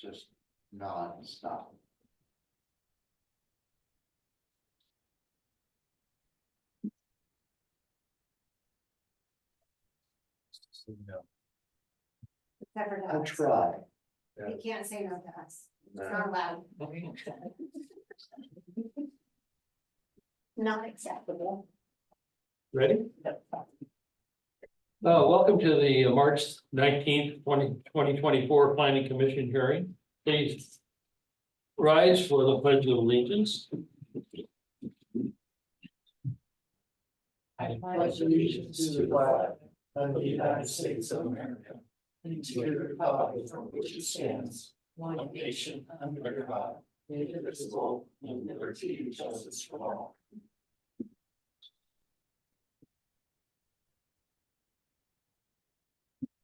just non-stop. I'll try. You can't say no to us. It's No. not allowed. Not acceptable. Ready? Welcome to the March 19th, 2024 Planning Commission hearing. Please rise for the Pledge of Allegiance. I pledge allegiance to the flag of the United States of America and to the republic for which it stands, one nation under God, indivisible, with liberty and justice for all.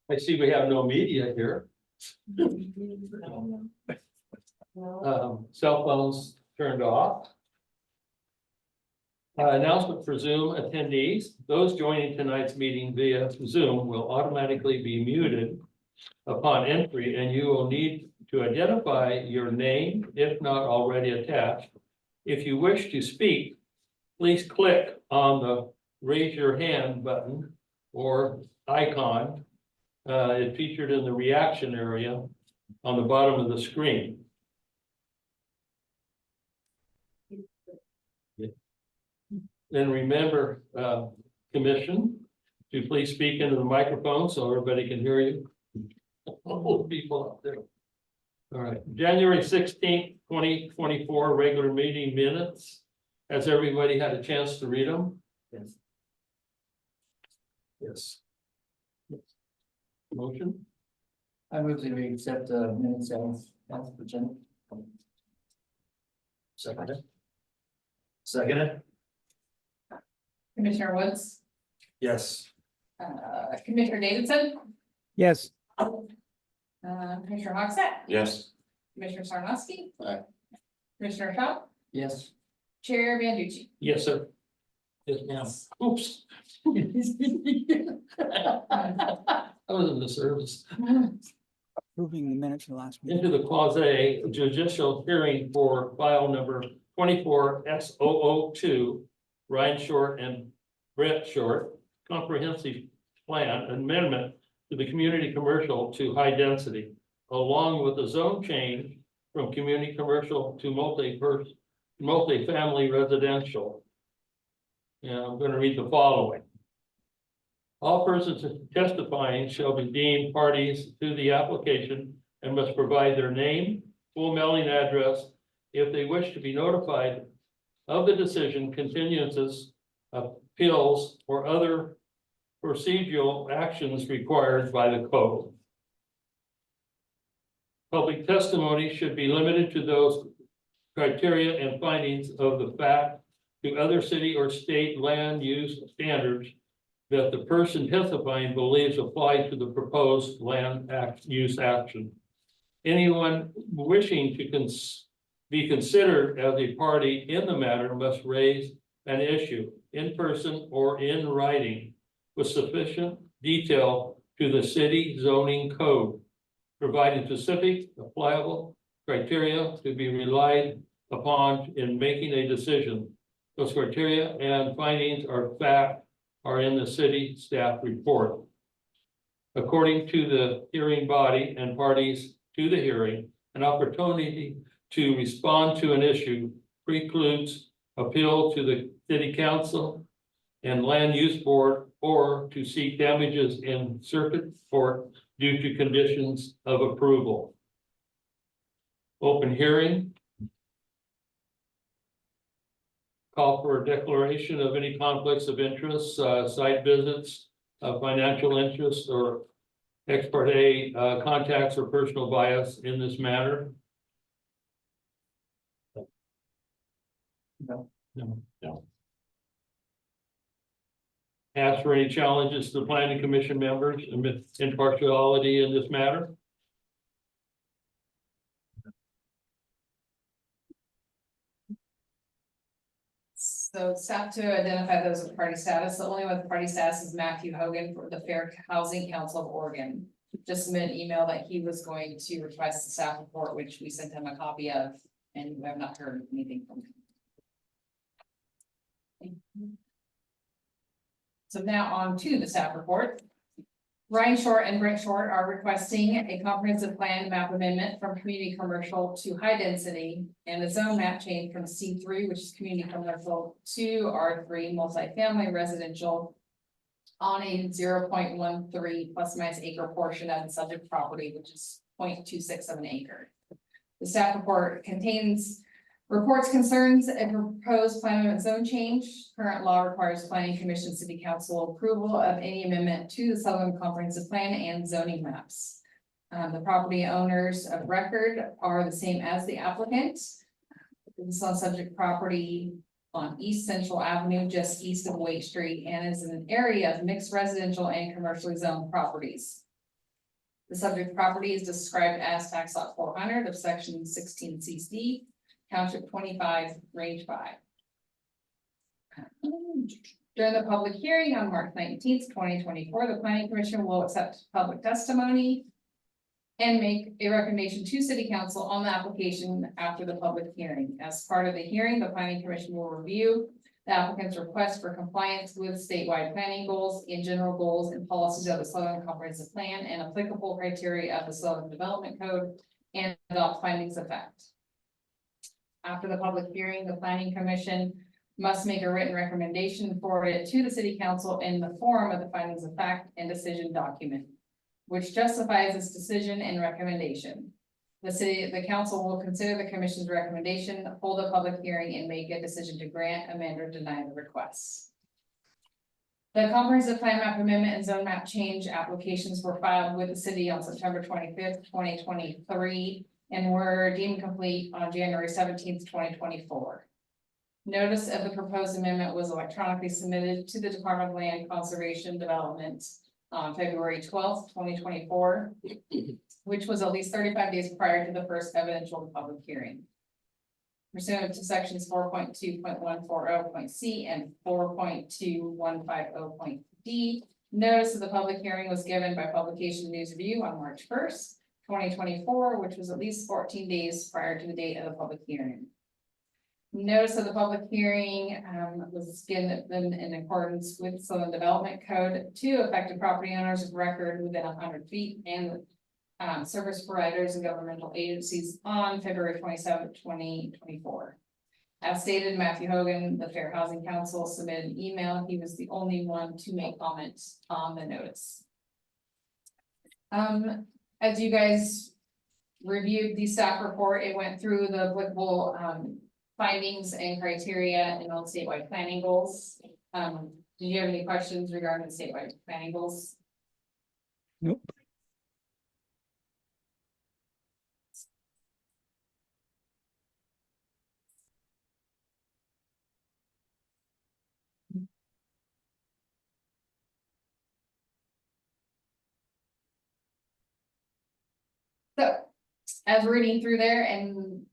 I see we have no media here. Cell phones turned off. Announcement for Zoom attendees. Those joining tonight's meeting via Zoom will automatically be muted upon entry, and you will need to identify your name if not already attached. If you wish to speak, please click on the raise your hand button or icon. It's featured in the reaction area on the bottom of the screen. Then remember, commission, to please speak into the microphone so everybody can hear you. All the people up there. All right, January 16th, 2024, regular meeting minutes. Has everybody had a chance to read them? Yes. Yes. Motion? I move that we accept the minutes as presented. Second. Second. Commissioner Woods, Yes. Commissioner Davidson, Yes, Commissioner Hogsett, Yes. Commissioner Sarnoski. Aye. Commissioner Shaw, Yes. Chair Banducci. Yes, sir. Yes, ma'am. Oops. I was in the service. approving the minutes of the last meeting. Into the quasi judicial hearing for file number 24S002, Ryan Short and Brett Short, comprehensive plan amendment to the community commercial to high density, along with the zone change from community commercial to multi-family residential. And I'm going to read the following. All persons testifying shall be deemed parties to the application and must provide their name, full mailing address. If they wish to be notified of the decision, continuances, appeals, or other procedural actions required by the code. Public testimony should be limited to those criteria and findings of the fact to other city or state land use standards that the person testifying believes apply to the proposed land use action. Anyone wishing to be considered as a party in the matter must raise an issue in person or in writing with sufficient detail to the city zoning code, providing specific applicable criteria to be relied upon in making a decision. Those criteria and findings are in the city staff report. According to the hearing body and parties to the hearing, an opportunity to respond to an issue precludes appeal to the city council and land use board or to seek damages in circuit court due to conditions of approval. Open hearing. Call for a declaration of any conflicts of interest, site visits, financial interest, or ex parte contacts or personal bias in this matter. No. No. Ask for any challenges to the planning commission members and impartiality in this matter. So staff to identify those with party status. The only one with party status is Matthew Hogan for the Fair Housing Council of Oregon. just submitted an email that he was going to request the staff report, which we sent him a copy of, and we have not heard anything from him. So now on to the staff report. Ryan Short and Brent Short are requesting a comprehensive plan map amendment from community commercial to high density and a zone map change from C3, which is community commercial, to R3 multifamily residential on a 0.13 plus minus acre portion of the subject property, which is 0.26 of an acre. The staff report contains reports concerns a proposed plan amendment zone change. Current law requires planning commission city council approval of any amendment to the Sutherlin comprehensive plan and zoning maps. The property owners of record are the same as the applicant. This is on subject property on East Central Avenue, just east of Waite Street, and is in an area of mixed residential and commercially zoned properties. The subject property is described as tax lot 400 of section 16 CC. Township 25, range 5. During the public hearing on March 19th, 2024, the planning commission will accept public testimony and make a recommendation to city council on the application after the public hearing. As part of the hearing, the planning commission will review the applicant's request for compliance with statewide planning goals and general goals and policies of the Sutherlin Comprehensive Plan and applicable criteria of the Sutherlin Development Code and adopt findings of fact. After the public hearing, the planning commission must make a written recommendation for it to the city council in the form of the findings of fact and decision document, which justifies its decision and recommendation. The council will consider the commission's recommendation, hold a public hearing, and make a decision to grant, amend, or deny the requests. The comprehensive plan map amendment and zone map change applications were filed with the city on September 25th, 2023. And were deemed complete on January 17th, 2024. Notice of the proposed amendment was electronically submitted to the Department of Land Conservation Development on February 12th, 2024, which was at least 35 days prior to the first evidential public hearing. Pursuant to sections 4.2.140.c and 4.2150.d, notice of the public hearing was given by publication News Review on March 1st. 2024, which was at least 14 days prior to the date of the public hearing. Notice of the public hearing was given in accordance with Sutherlin Development Code to affected property owners of record within 100 feet and service providers and governmental agencies on February 27, 2024. As stated, Matthew Hogan, the Fair Housing Council, submitted an email. He was the only one to make comments on the notice. As you guys reviewed the staff report, it went through the applicable findings and criteria and all statewide planning goals. Did you have any questions regarding the statewide planning goals? Nope. So, as reading through there and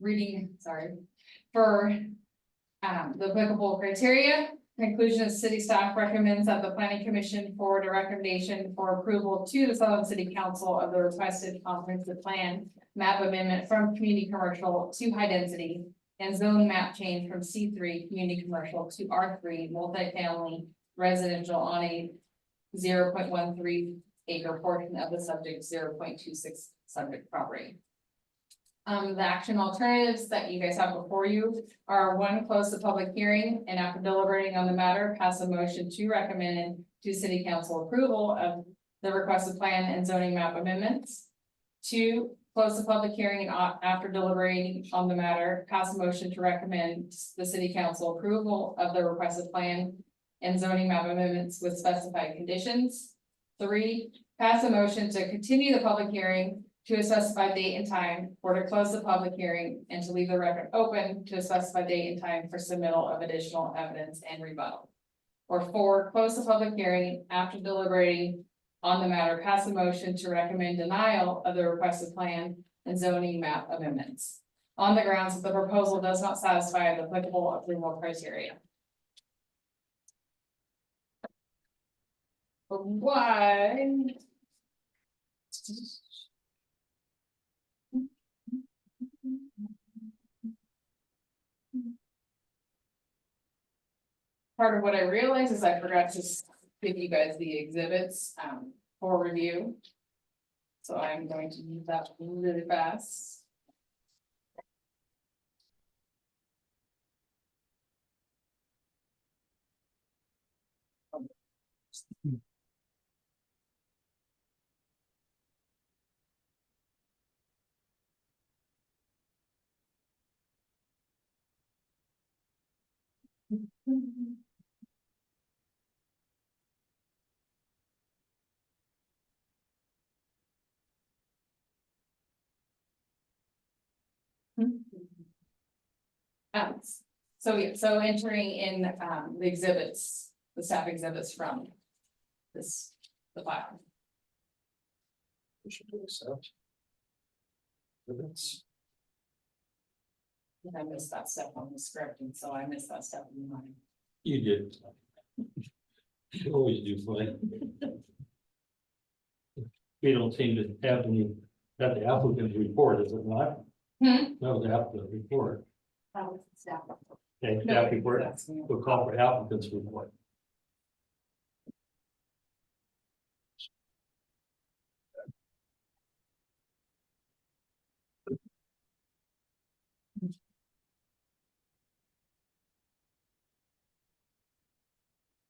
for the applicable criteria, conclusion of city staff recommends that the planning commission forward a recommendation for approval to the Sutherlin City Council of the requested comprehensive plan map amendment from community commercial to high density and zone map change from C3 community commercial to R3 multifamily residential on a 0.13 acre portion of the subject 0.26 subject property. The action alternatives that you guys have before you are: 1, close the public hearing, and after deliberating on the matter, pass a motion to recommend to city council approval of the requested plan and zoning map amendments. 2, close the public hearing, and after deliberating on the matter, pass a motion to recommend the city council approval of the requested plan and zoning map amendments with specified conditions. 3, pass a motion to continue the public hearing to a specified date and time, or to close the public hearing and to leave the record open to a specified date and time for submittal of additional evidence and rebuttal. Or 4, close the public hearing, after deliberating on the matter, pass a motion to recommend denial of the requested plan and zoning map amendments on the grounds that the proposal does not satisfy the applicable approval criteria. Why? Part of what I realized is I forgot to give you guys the exhibits, for review. So I'm going to use that really fast. Um, so yeah, so entering in, the exhibits, the staff exhibits from this, the file. We should do this out. That's I missed that step on the script, and so I missed that step in mine. You did. You always do fine. We don't seem to have any, that the applicant's report, is it not? No, the applicant report. Staff. Okay, No, staff report, that's me. we'll call for applicant's report.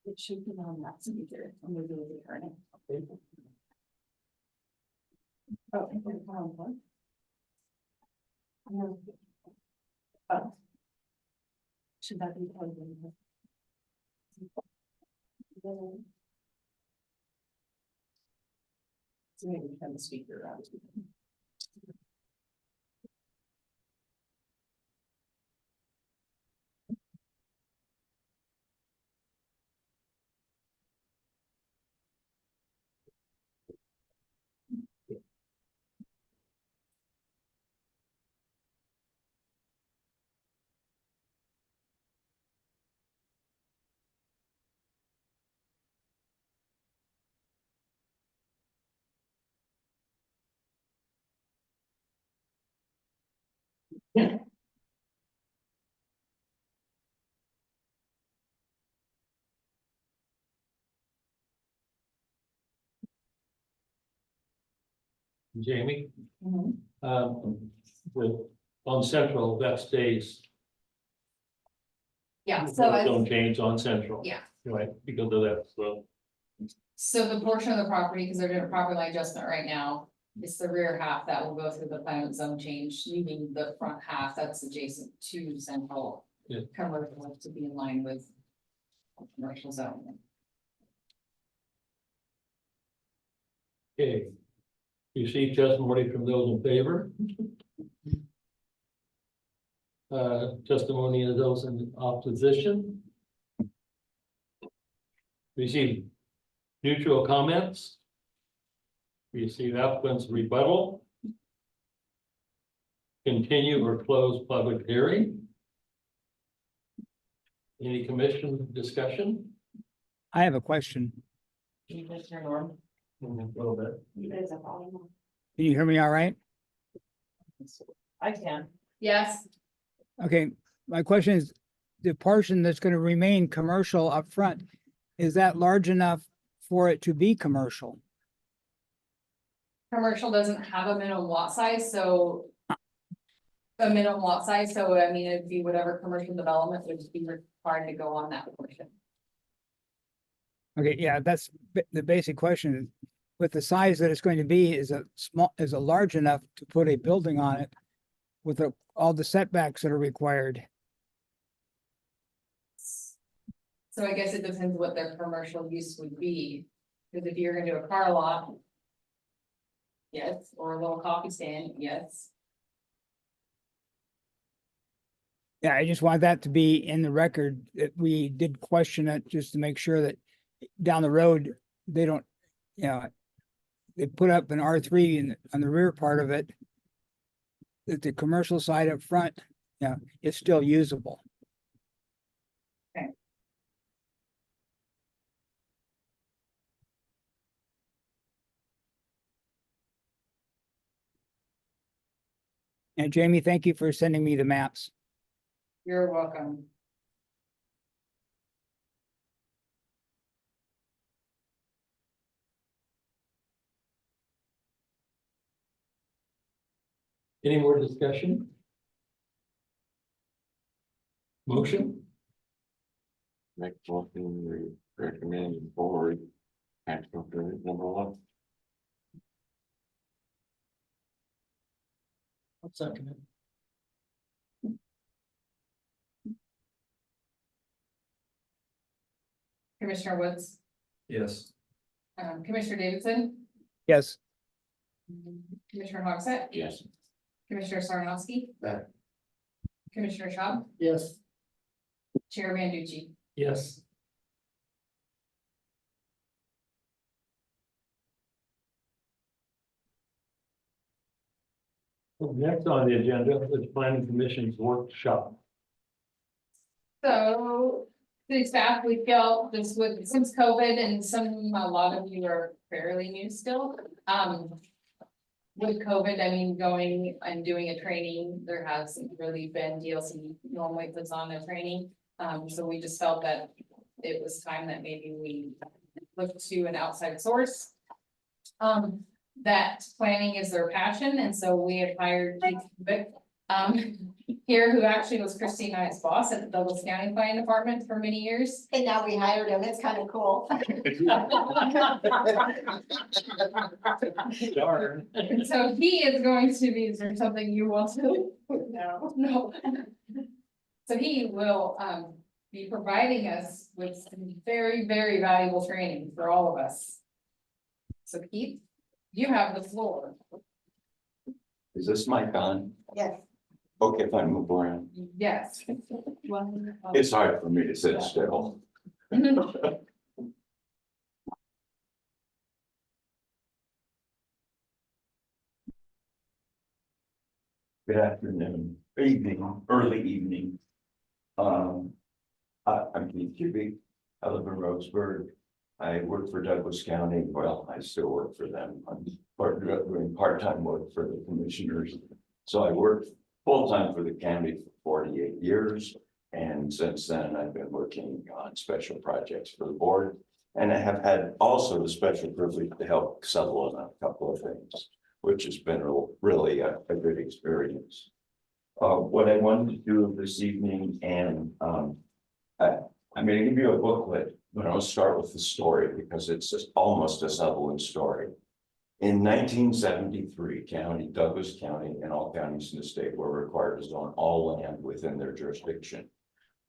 It should be on that speaker. I'm gonna do it here. Oh, and then one. No. Oh. Should that be part of it? So maybe turn the speaker around. Jamie, Mhm. with, on central, that stays. Yeah, so Don't change on central. yeah. Right, because of that, so. So the portion of the property, because they're doing a property line adjustment right now, it's the rear half that will go through the plan of zone change, leaving the front half that's adjacent to central. Yeah. Commercial to be in line with commercial zone. Okay. You see testimony from those in favor? Testimony of those in opposition? Receive neutral comments? Receive applicant's rebuttal? Continue or close public hearing? Any commission discussion? I have a question. Can you just turn on? A little bit. You guys are following. Can you hear me all right? I can. Yes. Okay, my question is, the portion that's going to remain commercial up front, is that large enough for it to be commercial? Commercial doesn't have a minimum lot size, so. A minimum lot size, so I mean, it'd be whatever commercial development would be required to go on that portion. Okay, yeah, that's the basic question. With the size that it's going to be, is a large enough to put a building on it with all the setbacks that are required? So I guess it depends what their commercial use would be, because if you're gonna do a car lot. Yes, or a little coffee stand, yes. Yeah, I just want that to be in the record, that we did question it just to make sure that down the road, they don't, you know, they put up an R3 on the rear part of it, that the commercial side up front, yeah, is still usable. And Jamie, thank you for sending me the maps. You're welcome. Any more discussion? Motion? Make motion, we recommend board. Action for number one. I'll second it. Commissioner Woods, Yes. Commissioner Davidson, Yes, Commissioner Hogsett, Yes. Commissioner Sarnowski. Aye. Commissioner Shaw, Yes. Chair Manducci. Yes. Next on the agenda is planning commission's workshop. So, city staff, we felt this would, since COVID and a lot of you are fairly new still, with COVID, I mean, going and doing a training, there hasn't really been DLC normally puts on a training. So we just felt that it was time that maybe we look to an outside source. That planning is their passion, and so we have hired Keith Vick, here, who actually was Christine and I's boss at the Douglas County Planning Department for many years. And now we hired him, it's kind of cool. Darn. So he is going to be, is there something you want to? No. So he will, be providing us with some very, very valuable training for all of us. So Keith, you have the floor. Is this mic on? Yes. Okay, if I move around, Yes. it's hard for me to sit still. Good afternoon, evening, early evening. I'm Keith Cubic. I live in Roseburg. I work for Douglas County. Well, I still work for them. I'm doing part-time work for the commissioners. So I worked full-time for the county for 48 years. And since then, I've been working on special projects for the board. And I have had also the special privilege to help Sutherlin on a couple of things, which has been really a good experience. What I wanted to do this evening, and I'm going to give you a booklet, but I'll start with the story because it's just almost a Sutherlin story. In 1973, Douglas County and all counties in the state were required to zone all land within their jurisdiction.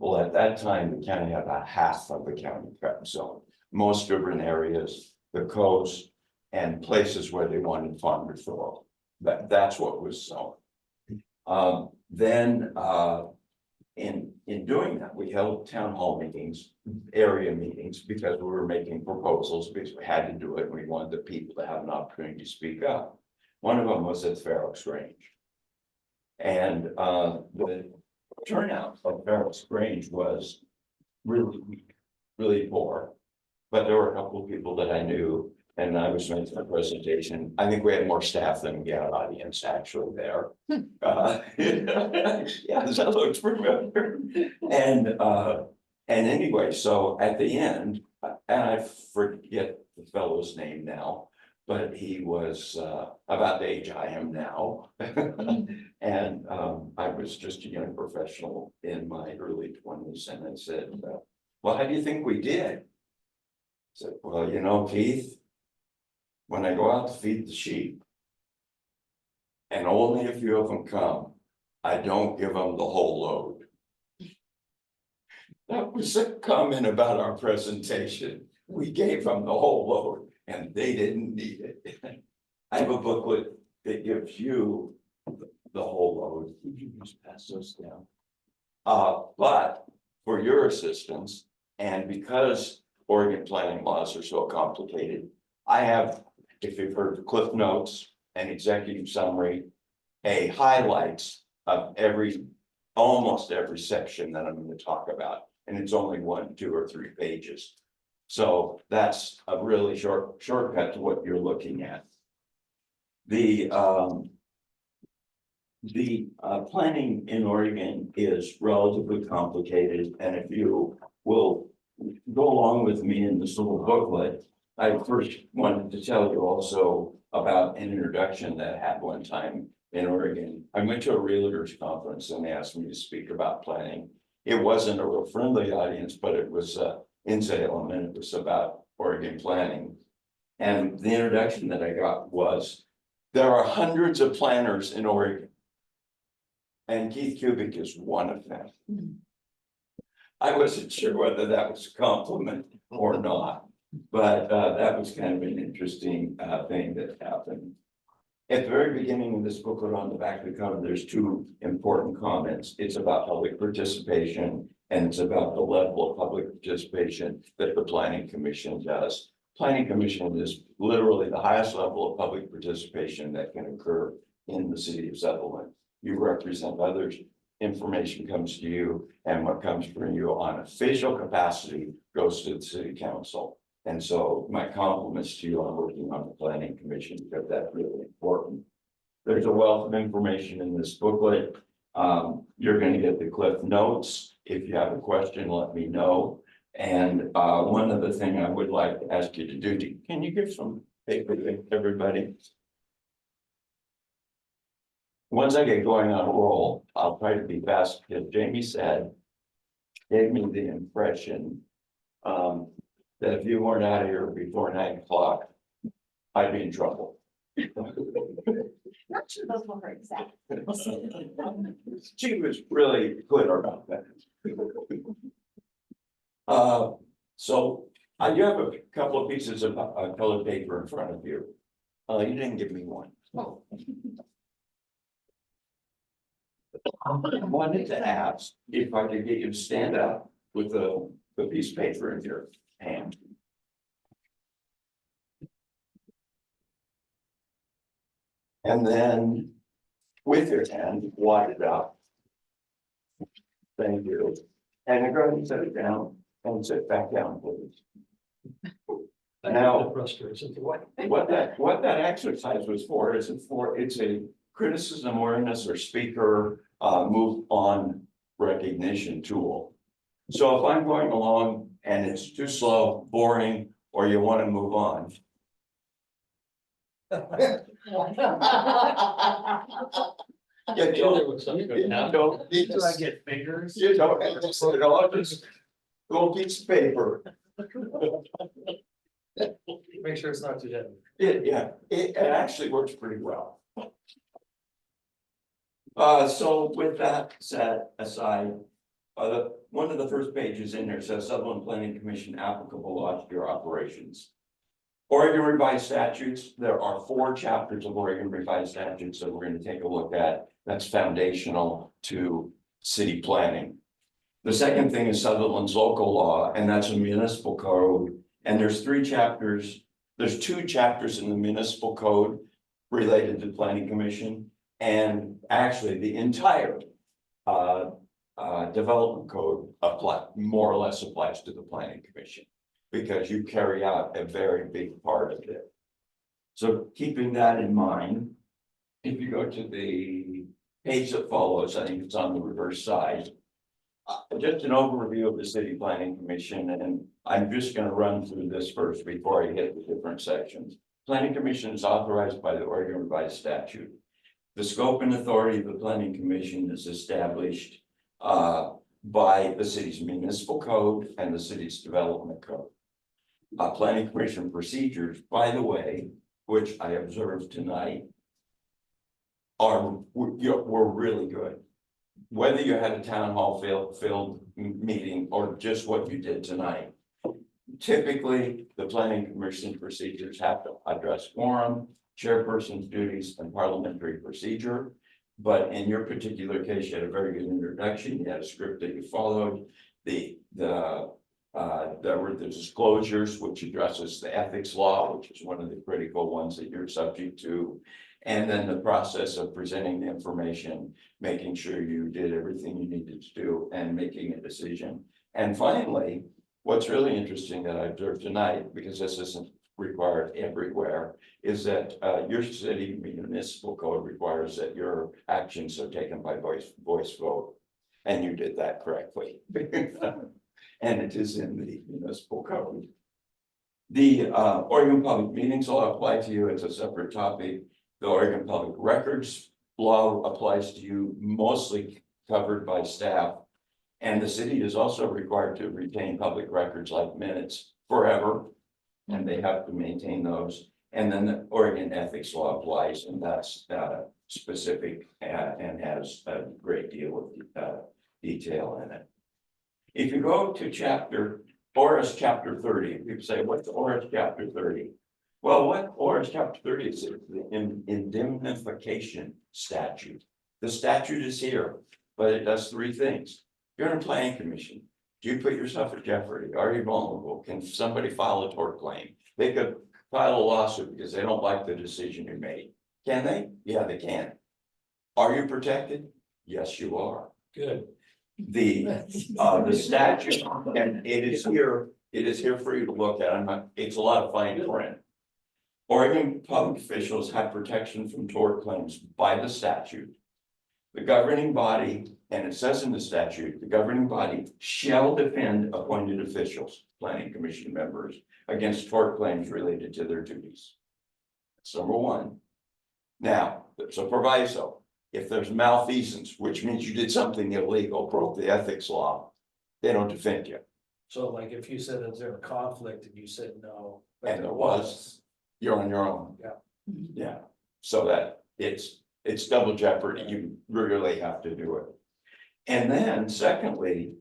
Well, at that time, the county had about half of the county prep zone. Most urban areas, the coast, and places where they wanted farm referral. That's what was zoned. In doing that, we held town hall meetings, area meetings, because we were making proposals, because we had to do it. We wanted the people to have an opportunity to speak up. One of them was at Fair Oaks Range. And the turnout of Fair Oaks Range was really weak, really poor. But there were a couple of people that I knew, and I was making a presentation. I think we had more staff than we had audience actually there. Yeah, that looks familiar. And anyway, so at the end, and I forget the fellow's name now, but he was about the age I am now. And I was just a young professional in my early 20s, and I said, well, how do you think we did? I said, well, you know, Keith, when I go out to feed the sheep, and only a few of them come, I don't give them the whole load. That was a comment about our presentation. We gave them the whole load and they didn't need it. I have a booklet that gives you the whole load. Would you just pass those down? But for your assistance, and because Oregon planning laws are so complicated, I have, if you've heard of Cliff Notes, an executive summary, a highlights of almost every section that I'm going to talk about. And it's only 1, 2, or 3 pages. So that's a really shortcut to what you're looking at. The The planning in Oregon is relatively complicated, and if you will go along with me in this little booklet, I first wanted to tell you also about an introduction that I had one time in Oregon. I went to a realtors conference and they asked me to speak about planning. It wasn't a real friendly audience, but it was in Salem, and it was about Oregon planning. And the introduction that I got was, there are hundreds of planners in Oregon. And Keith Kubik is one of them. I wasn't sure whether that was a compliment or not, but that was kind of an interesting thing that happened. At the very beginning of this booklet, on the back of the cover, there's two important comments. It's about public participation, and it's about the level of public participation that the Planning Commission does. Planning Commission is literally the highest level of public participation that can occur in the city of Sutherlin. You represent others, information comes to you, and what comes from you on official capacity goes to the city council. And so my compliments to you on working on the Planning Commission, because that's really important. There's a wealth of information in this booklet. You're going to get the Cliff Notes. If you have a question, let me know. And one other thing I would like to ask you to do, can you give some paper to everybody? Once I get going on a roll, I'll try to be fast, because Jamie gave me the impression that if you weren't out of here before 9 o'clock, I'd be in trouble. Not sure those were exact. She was really clear about that. So you have a couple of pieces of colored paper in front of you. You didn't give me one. Oh. I wanted to ask if I could get you to stand up with the piece of paper in your hand. And then with your hand, wad it up. Thank you. And go ahead and set it down and sit back down, please. Now, what that exercise was for is it's a criticism awareness or speaker move on recognition tool. So if I'm going along and it's too slow, boring, or you want to move on. You don't need Do I to, get fingers? you don't need to sit it all, just little piece of paper. Make sure it's not too heavy. It actually works pretty well. So with that set aside, one of the first pages in there says Sutherlin Planning Commission applicable law to your operations. Oregon revised statutes, there are 4 chapters of Oregon revised statutes that we're going to take a look at. That's foundational to city planning. The second thing is Sutherlin's local law, and that's a municipal code. And there's 3 chapters. There's 2 chapters in the municipal code related to Planning Commission. And actually the entire development code more or less applies to the Planning Commission, because you carry out a very big part of it. So keeping that in mind, if you go to the page that follows, I think it's on the reverse side, just an overview of the City Planning Commission, and I'm just going to run through this first before I hit the different sections. Planning Commission is authorized by the Oregon Revised Statute. The scope and authority of the Planning Commission is established by the city's municipal code and the city's development code. Planning Commission procedures, by the way, which I observed tonight, were really good. Whether you had a town hall filled meeting or just what you did tonight, typically the Planning Commission procedures have to address quorum, chairperson's duties, and parliamentary procedure. But in your particular case, you had a very good introduction. You had a script that you followed. There were the disclosures, which addresses the ethics law, which is one of the critical ones that you're subject to. And then the process of presenting the information, making sure you did everything you needed to do, and making a decision. And finally, what's really interesting that I observed tonight, because this isn't required everywhere, is that your city municipal code requires that your actions are taken by voice vote. And you did that correctly. And it is in the municipal code. The Oregon Public Meetings Law apply to you as a separate topic. The Oregon Public Records Law applies to you, mostly covered by staff. And the city is also required to retain public records like minutes forever. And they have to maintain those. And then the Oregon Ethics Law applies, and that's specific and has a great deal of detail in it. If you go to ORS chapter 30, people say, what's ORS chapter 30? Well, what ORS chapter 30 is the indemnification statute. The statute is here, but it does three things. You're in a planning commission. Do you put yourself at jeopardy? Are you vulnerable? Can somebody file a tort claim? They could file a lawsuit because they don't like the decision you made. Can they? Yeah, they can. Are you protected? Yes, you are. Good. The statute, and it is here for you to look at. It's a lot of fine print. Oregon public officials have protection from tort claims by the statute. The governing body, and it says in the statute, the governing body shall defend appointed officials, planning commission members, against tort claims related to their duties. That's number one. Now, there's a proviso. If there's malfeasance, which means you did something illegal, broke the ethics law, they don't defend you. So like if you said, is there a conflict and you said no? but And there was, you're on your own. Yeah. Yeah, so that it's double jeopardy. You really have to do it. And then secondly,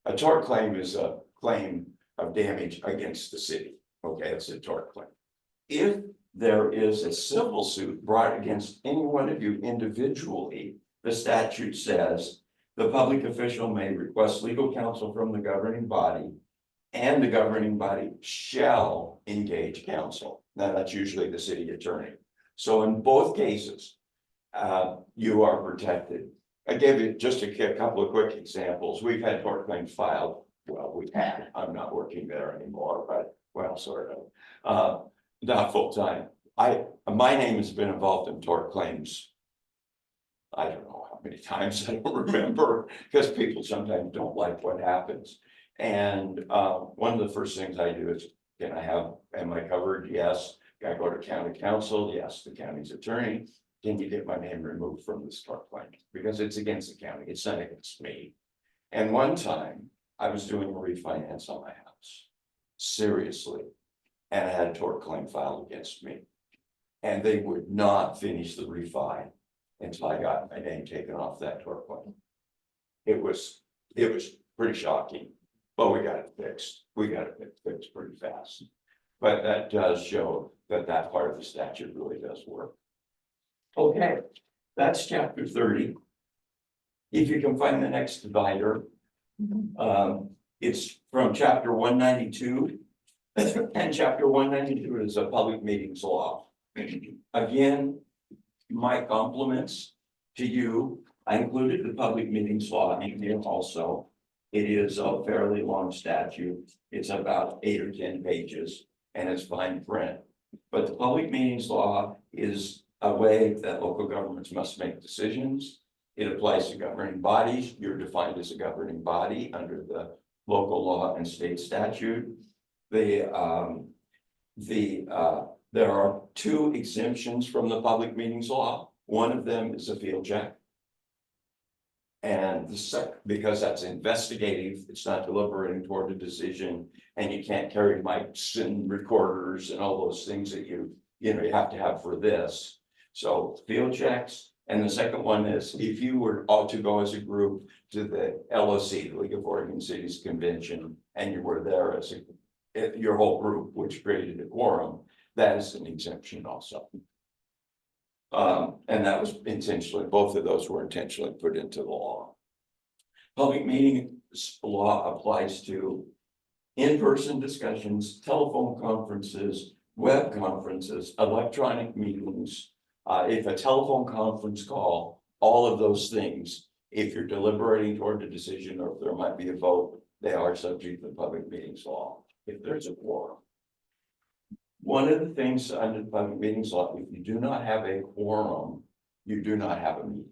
a tort claim is a claim of damage against the city. Okay, it's a tort claim. If there is a civil suit brought against any one of you individually, the statute says the public official may request legal counsel from the governing body, and the governing body shall engage counsel. Now, that's usually the city attorney. So in both cases, you are protected. I gave you just a couple of quick examples. We've had tort claims filed. Well, we've had, I'm not working there anymore, but well, sort of. Not full time. My name has been involved in tort claims. I don't know how many times, I don't remember, because people sometimes don't like what happens. And one of the first things I do is, am I covered? Yes. I go to county council. Yes, the county's attorney. Can you get my name removed from this tort claim? Because it's against the county, it's not against me. And one time I was doing a refinance on my house. Seriously. And I had a tort claim filed against me. And they would not finish the refi until I got my name taken off that tort claim. It was pretty shocking, but we got it fixed. We got it fixed pretty fast. But that does show that part of the statute really does work. Okay, that's chapter 30. If you can find the next divider, it's from chapter 192. And chapter 192 is a public meetings law. Again, my compliments to you. I included the public meetings law in here also. It is a fairly long statute. It's about 8 or 10 pages and it's fine print. But the public meetings law is a way that local governments must make decisions. It applies to governing bodies. You're defined as a governing body under the local law and state statute. There are 2 exemptions from the public meetings law. One of them is a field check. And the second, because that's investigative, it's not deliberating toward a decision, and you can't carry mics and recorders and all those things that you have to have for this. So field checks. And the second one is if you were all to go as a group to the LOC, the League of Oregon Cities Convention, and you were there as your whole group, which created a quorum, that is an exemption also. And that was intentionally, both of those were intentionally put into the law. Public meetings law applies to in-person discussions, telephone conferences, web conferences, electronic meetings. If a telephone conference call, all of those things, if you're deliberating toward a decision or if there might be a vote, they are subject to the public meetings law if there's a quorum. One of the things under the public meetings law, if you do not have a quorum, you do not have a meeting.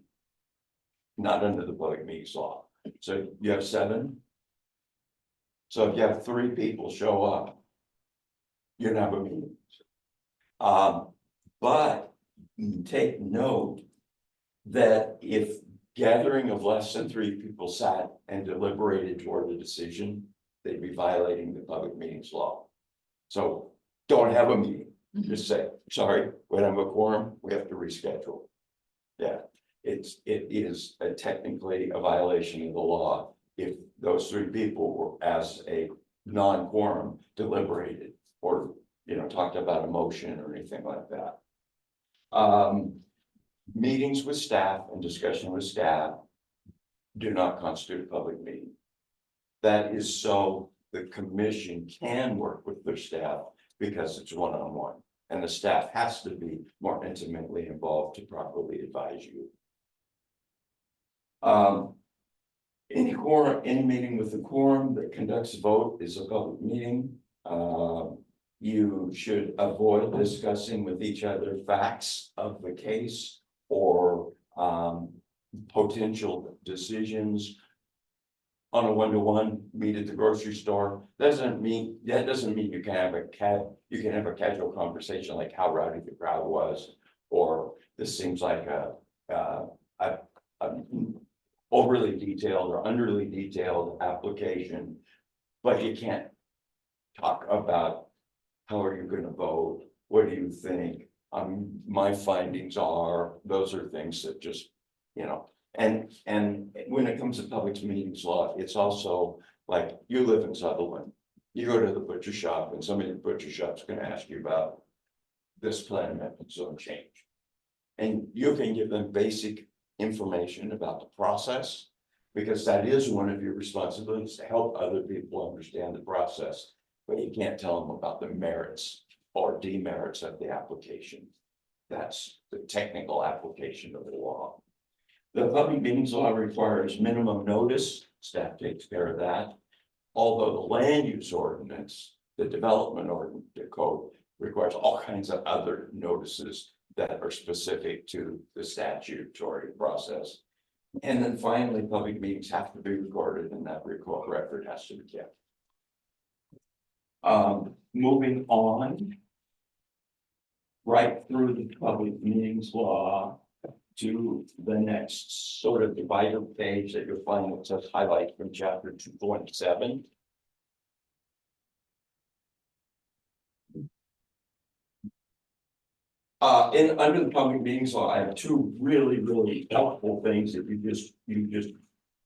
Not under the public meetings law. So you have 7. So if you have 3 people show up, you don't have a meeting. But take note that if gathering of less than 3 people sat and deliberated toward the decision, they'd be violating the public meetings law. So don't have a meeting, just say, sorry, we don't have a quorum, we have to reschedule. Yeah, it is technically a violation of the law if those 3 people were as a non-quorum deliberated or, talked about a motion or anything like that. Meetings with staff and discussion with staff do not constitute a public meeting. That is so the commission can work with their staff because it's one-on-one, and the staff has to be more intimately involved to properly advise you. Any meeting with a quorum that conducts a vote is a public meeting. You should avoid discussing with each other facts of the case or potential decisions on a one-to-one, meet at the grocery store. That doesn't mean you can have a casual conversation like how rowdy the crowd was, or this seems like a overly detailed or underly detailed application, but you can't talk about how are you going to vote? What do you think? My findings are, those are things that just, and when it comes to public meetings law, it's also like you live in Sutherlin. You go to the butcher shop and somebody at the butcher shop's going to ask you about this plan amendment zone change. And you can give them basic information about the process, because that is one of your responsibilities to help other people understand the process. But you can't tell them about the merits or demerits of the application. That's the technical application of the law. The public meetings law requires minimum notice. Staff takes care of that. Although the land use ordinance, the development ordinance, the code requires all kinds of other notices that are specific to the statutory process. And then finally, public meetings have to be recorded, and that record has to be kept. Moving on right through the public meetings law to the next sort of divider page that you'll find that says highlight from chapter 227. Under the public meetings law, I have 2 really helpful things that you just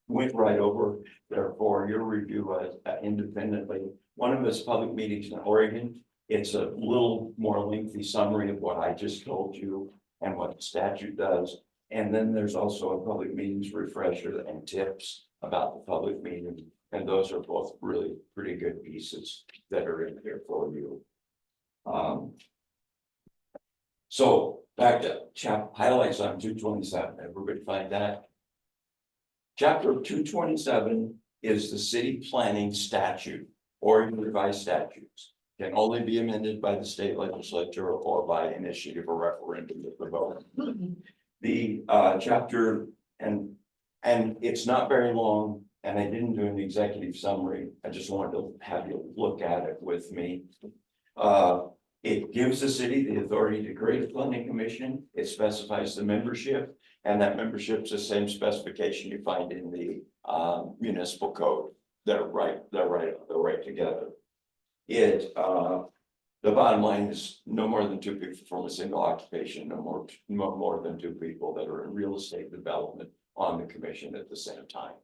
went right over there for your review independently. One of them is public meetings in Oregon. It's a little more lengthy summary of what I just told you and what the statute does. And then there's also a public meetings refresher and tips about the public meeting. And those are both really pretty good pieces that are in here for you. So back to highlights on 227. Everybody find that? Chapter 227 is the city planning statute, Oregon revised statutes. Can only be amended by the state legislature or by initiative or referendum of the vote. The chapter, and it's not very long, and I didn't do an executive summary. I just wanted to have you look at it with me. It gives the city the authority to create a planning commission. It specifies the membership, and that membership is the same specification you find in the municipal code. They're right together. The bottom line is no more than 2 people from a single occupation, no more than 2 people that are in real estate development on the commission at the same time.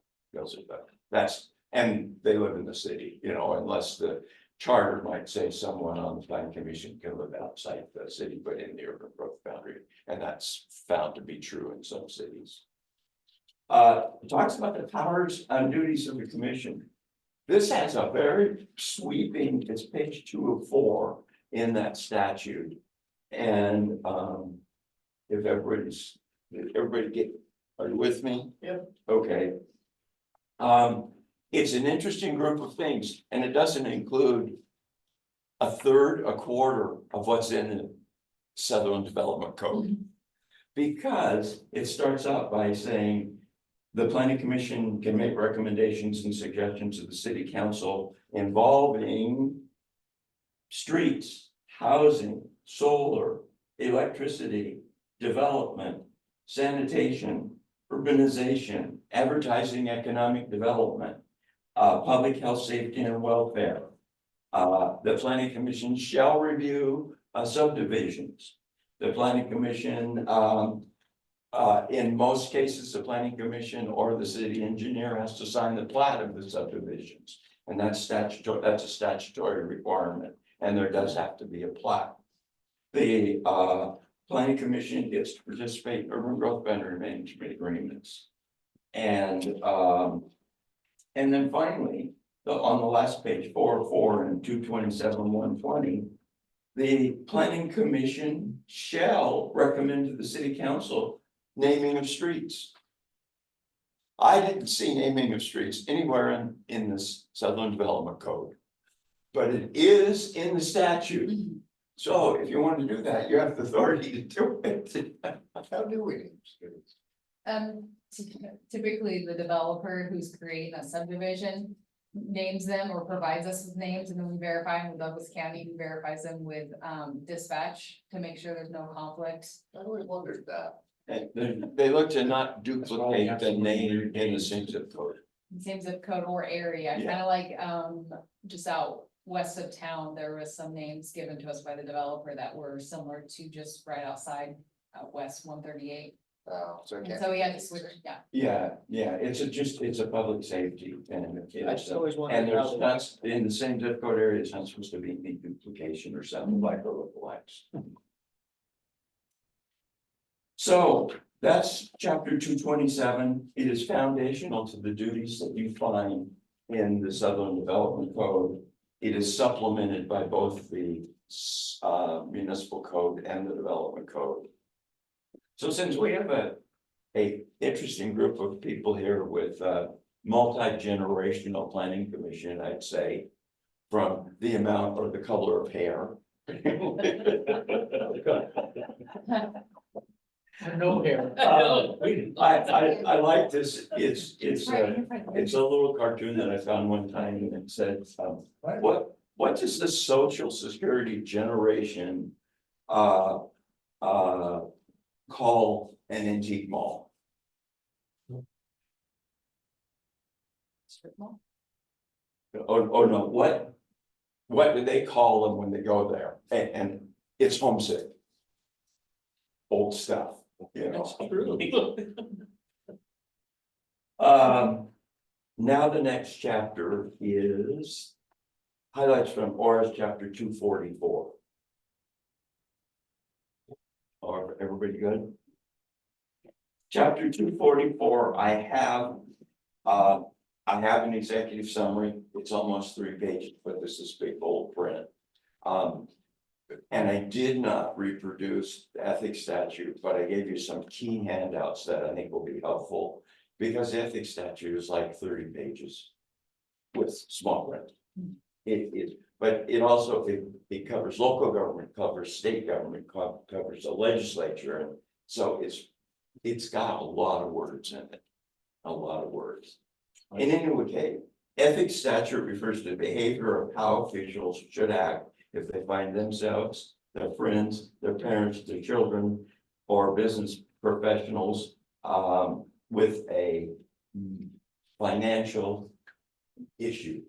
And they live in the city, unless the charter might say someone on the planning commission can live outside the city, but in the urban growth boundary. And that's found to be true in some cities. It talks about the powers and duties of the commission. This has a very sweeping, it's page 204 in that statute. And if everybody are you with me? Yep. Okay. It's an interesting group of things, and it doesn't include a third, a quarter of what's in the Sutherlin Development Code. Because it starts out by saying the planning commission can make recommendations and suggestions to the city council involving streets, housing, solar, electricity, development, sanitation, urbanization, advertising, economic development, public health, safety, and welfare. The planning commission shall review subdivisions. The planning commission, in most cases, the planning commission or the city engineer has to sign the plat of the subdivisions. And that's statutory, that's a statutory requirement, and there does have to be a plat. The planning commission gets to participate in urban growth boundary management agreements. And then finally, on the last page, 404 and 227, 120, the planning commission shall recommend to the city council naming of streets. I didn't see naming of streets anywhere in this Sutherlin Development Code, but it is in the statute. So if you want to do that, you have the authority to do it. How do we name streets? Typically, the developer who's creating a subdivision names them or provides us with names, and then we verify them with Douglas County, who verifies them with dispatch to make sure there's no conflict. I always wondered that. And they look to not duplicate the name in the same zip code. Same zip code or area, Yeah. kind of like just out west of town, there was some names given to us by the developer that were similar to just right outside West 138. So I And can't. so we had to switch, yeah. Yeah, it's a public safety and I just always wondered. and how there's they- not, in the same zip code area, it's not supposed to be any duplication or something like or lookalikes. So that's chapter 227. It is foundational to the duties that you find in the Sutherlin Development Code. It is supplemented by both the municipal code and the development code. So since we have a interesting group of people here with multi-generational planning commission, I'd say, from the amount or the color of hair. No hair. I like this. It's a little cartoon that I found one time, and it said, what does the social security generation call an antique mall? Strip mall? Oh no, what do they call them when they go there? And it's homesick. Old stuff, you know. Now the next chapter is highlights from ORS chapter 244. Are everybody good? Chapter 244, I have an executive summary. It's almost 3 pages, but this is big bold print. And I did not reproduce the ethics statute, but I gave you some key handouts that I think will be helpful. Because the ethics statute is like 30 pages with small print. But it also, it covers local government, covers state government, covers the legislature. And so it's got a lot of words in it, a lot of words. In any case, ethics statute refers to the behavior of how officials should act if they find themselves, their friends, their parents, their children, or business professionals with a financial issue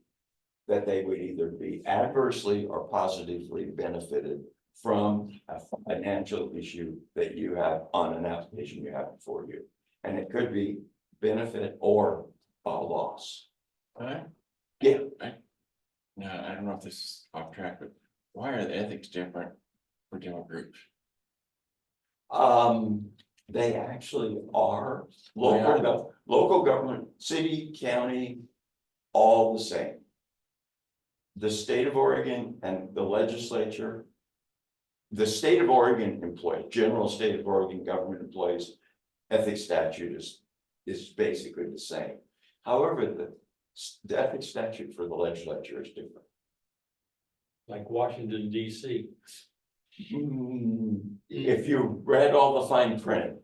that they would either be adversely or positively benefited from a financial issue that you have on an application you have before you. And it could be benefit or a loss. Alright. Yeah. Now, I don't know if this is off track, but why are the ethics different for different groups? They actually are They are. local government, city, county, all the same. The state of Oregon and the legislature. The state of Oregon employees, general state of Oregon government employees, ethics statute is basically the same. However, the ethics statute for the legislature is different. like Washington DC. If you read all the fine print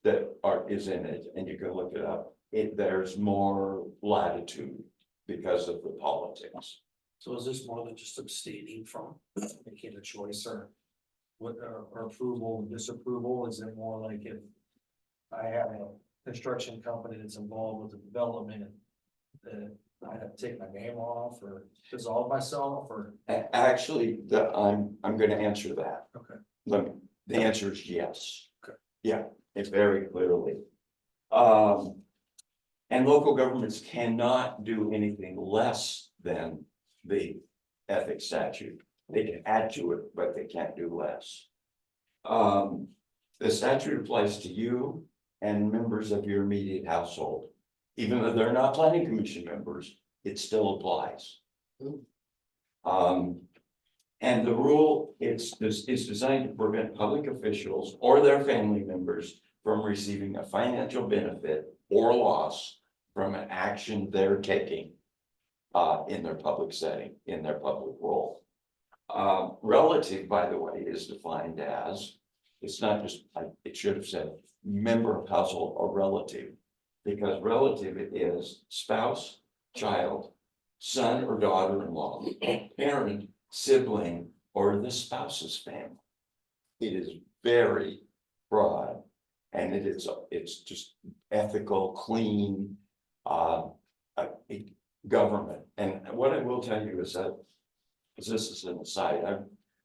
that is in it, and you can look it up, there's more latitude because of the politics. So is this more than just abstaining from making a choice or what, or approval, disapproval? Is it more like if I have a construction company that's involved with the development, that I have to take my name off or dissolve myself or? Actually, I'm gonna answer that. Okay. The answer is yes. Okay. Yeah, it's very clearly. And local governments cannot do anything less than the ethics statute. They can add to it, but they can't do less. The statute applies to you and members of your immediate household. Even though they're not planning commission members, it still applies. And the rule is designed to prevent public officials or their family members from receiving a financial benefit or loss from an action they're taking in their public setting, in their public role. Relative, by the way, is defined as, it's not just, it should have said member of household or relative, because relative is spouse, child, son or daughter-in-law, parent, sibling, or the spouse's family. It is very broad, and it's just ethical, clean, government. And what I will tell you is that, because this is an aside,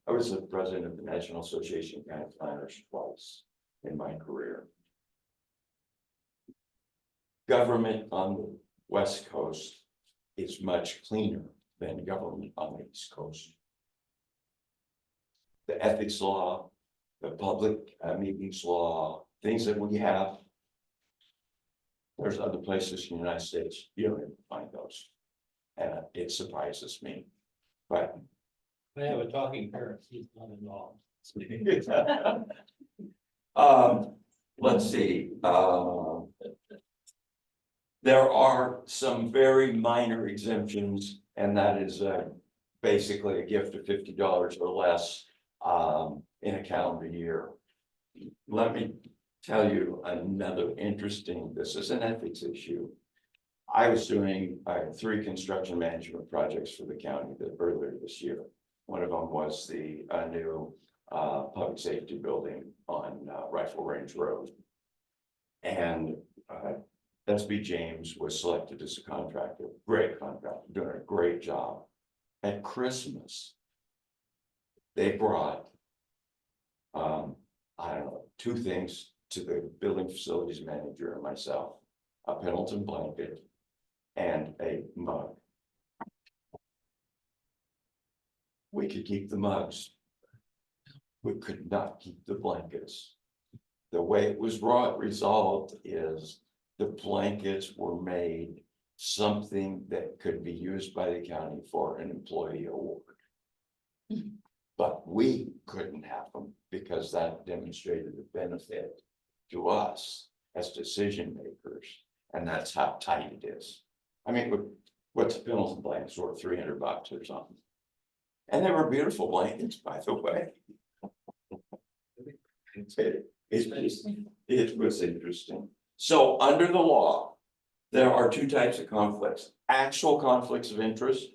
I was the president of the National Association of County Planners twice in my career. Government on the West Coast is much cleaner than government on the East Coast. The ethics law, the public meetings law, things that we have. There's other places in the United States, you don't even find those. And it surprises me, but. I have a talking parrot, he's not involved. Let's see, there are some very minor exemptions, and that is basically a gift of $50 or less in a calendar year. Let me tell you another interesting, this is an ethics issue. I was doing 3 construction management projects for the county earlier this year. One of them was the new public safety building on Rifle Range Road. And SB James was selected as a contractor, great contractor, doing a great job. At Christmas, they brought, I don't know, 2 things to the building facilities manager and myself, a Pendleton blanket and a mug. We could keep the mugs. We could not keep the blankets. The way it was resolved is the blankets were made something that could be used by the county for an employee award. But we couldn't have them because that demonstrated the benefit to us as decision makers. And that's how tight it is. I mean, what's a Pendleton blanket worth $300 or something? And they were beautiful blankets, by the way. It was interesting. So under the law, there are 2 types of conflicts: actual conflicts of interest,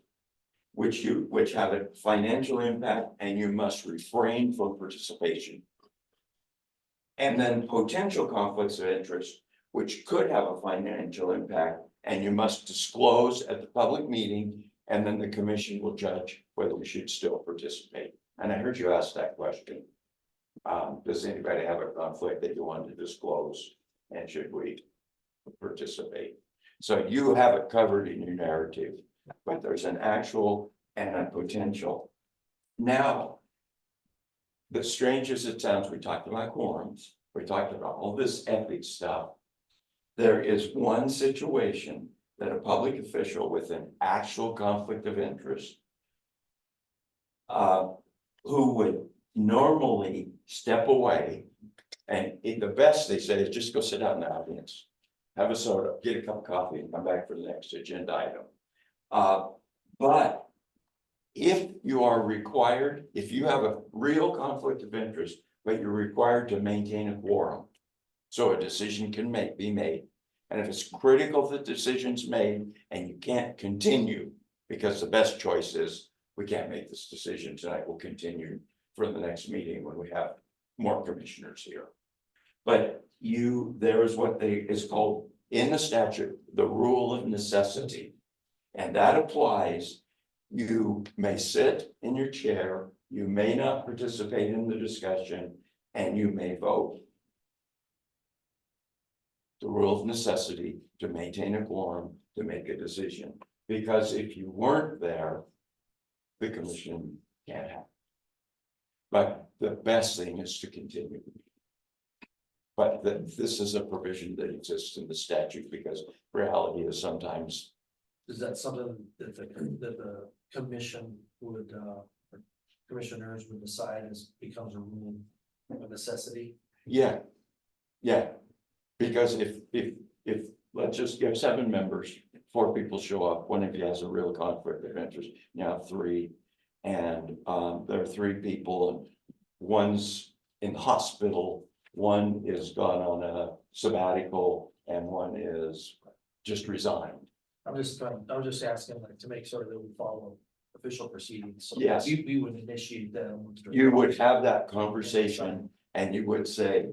which have a financial impact and you must refrain from participation. And then potential conflicts of interest, which could have a financial impact and you must disclose at the public meeting, and then the commission will judge whether we should still participate. And I heard you ask that question. Does anybody have a conflict that you want to disclose, and should we participate? So you have it covered in your narrative, but there's an actual and a potential. Now, the strange as it sounds, we talked about quorums, we talked about all this ethics stuff. There is one situation that a public official with an actual conflict of interest who would normally step away, and the best they say is just go sit down in the audience, have a soda, get a cup of coffee, and come back for the next agenda item. But If you are required, if you have a real conflict of interest, but you're required to maintain a quorum. So a decision can be made, and if it's critical that decision's made and you can't continue. Because the best choice is, we can't make this decision tonight, we'll continue for the next meeting when we have more commissioners here. But there is what is called in the statute, the rule of necessity. And that applies, you may sit in your chair, you may not participate in the discussion, and you may vote. The rule of necessity to maintain a quorum, to make a decision, because if you weren't there, the commission can't happen. But the best thing is to continue. But this is a provision that exists in the statute, because reality is sometimes, Is that something that the commission would, or commissioners would decide as becomes a rule of necessity? yeah. Yeah, because if, let's just give 7 members, 4 people show up, one of you has a real conflict of interest, you have 3. And there are 3 people, and one's in the hospital, one is gone on a sabbatical, and one is just resigned. I'm just asking like to make sure that we follow official proceedings. So Yes. We would initiate them. You would have that conversation and you would say,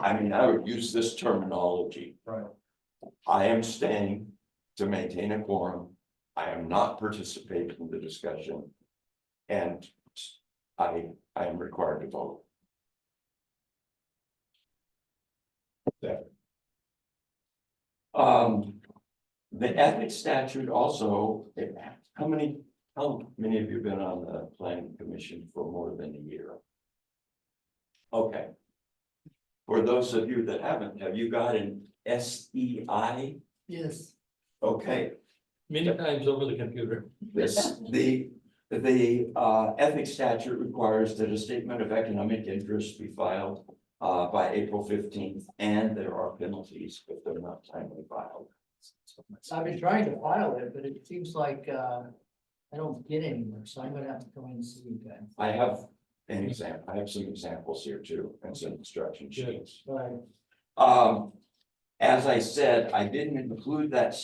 I would use this terminology. Right. I am staying to maintain a quorum. I am not participating in the discussion. And I am required to vote. There. The ethics statute also, how many of you have been on the planning commission for more than a year? Okay. For those of you that haven't, have you got an SEI? Yes. Okay, Many times over the computer. the ethics statute requires that a statement of economic interest be filed by April 15th, and there are penalties if they're not timely filed. I've been trying to file it, but it seems like, I don't get anywhere, so I'm gonna have to come in and see you guys. I have I have some examples here too, and some instruction sheets. Right. As I said, I didn't include that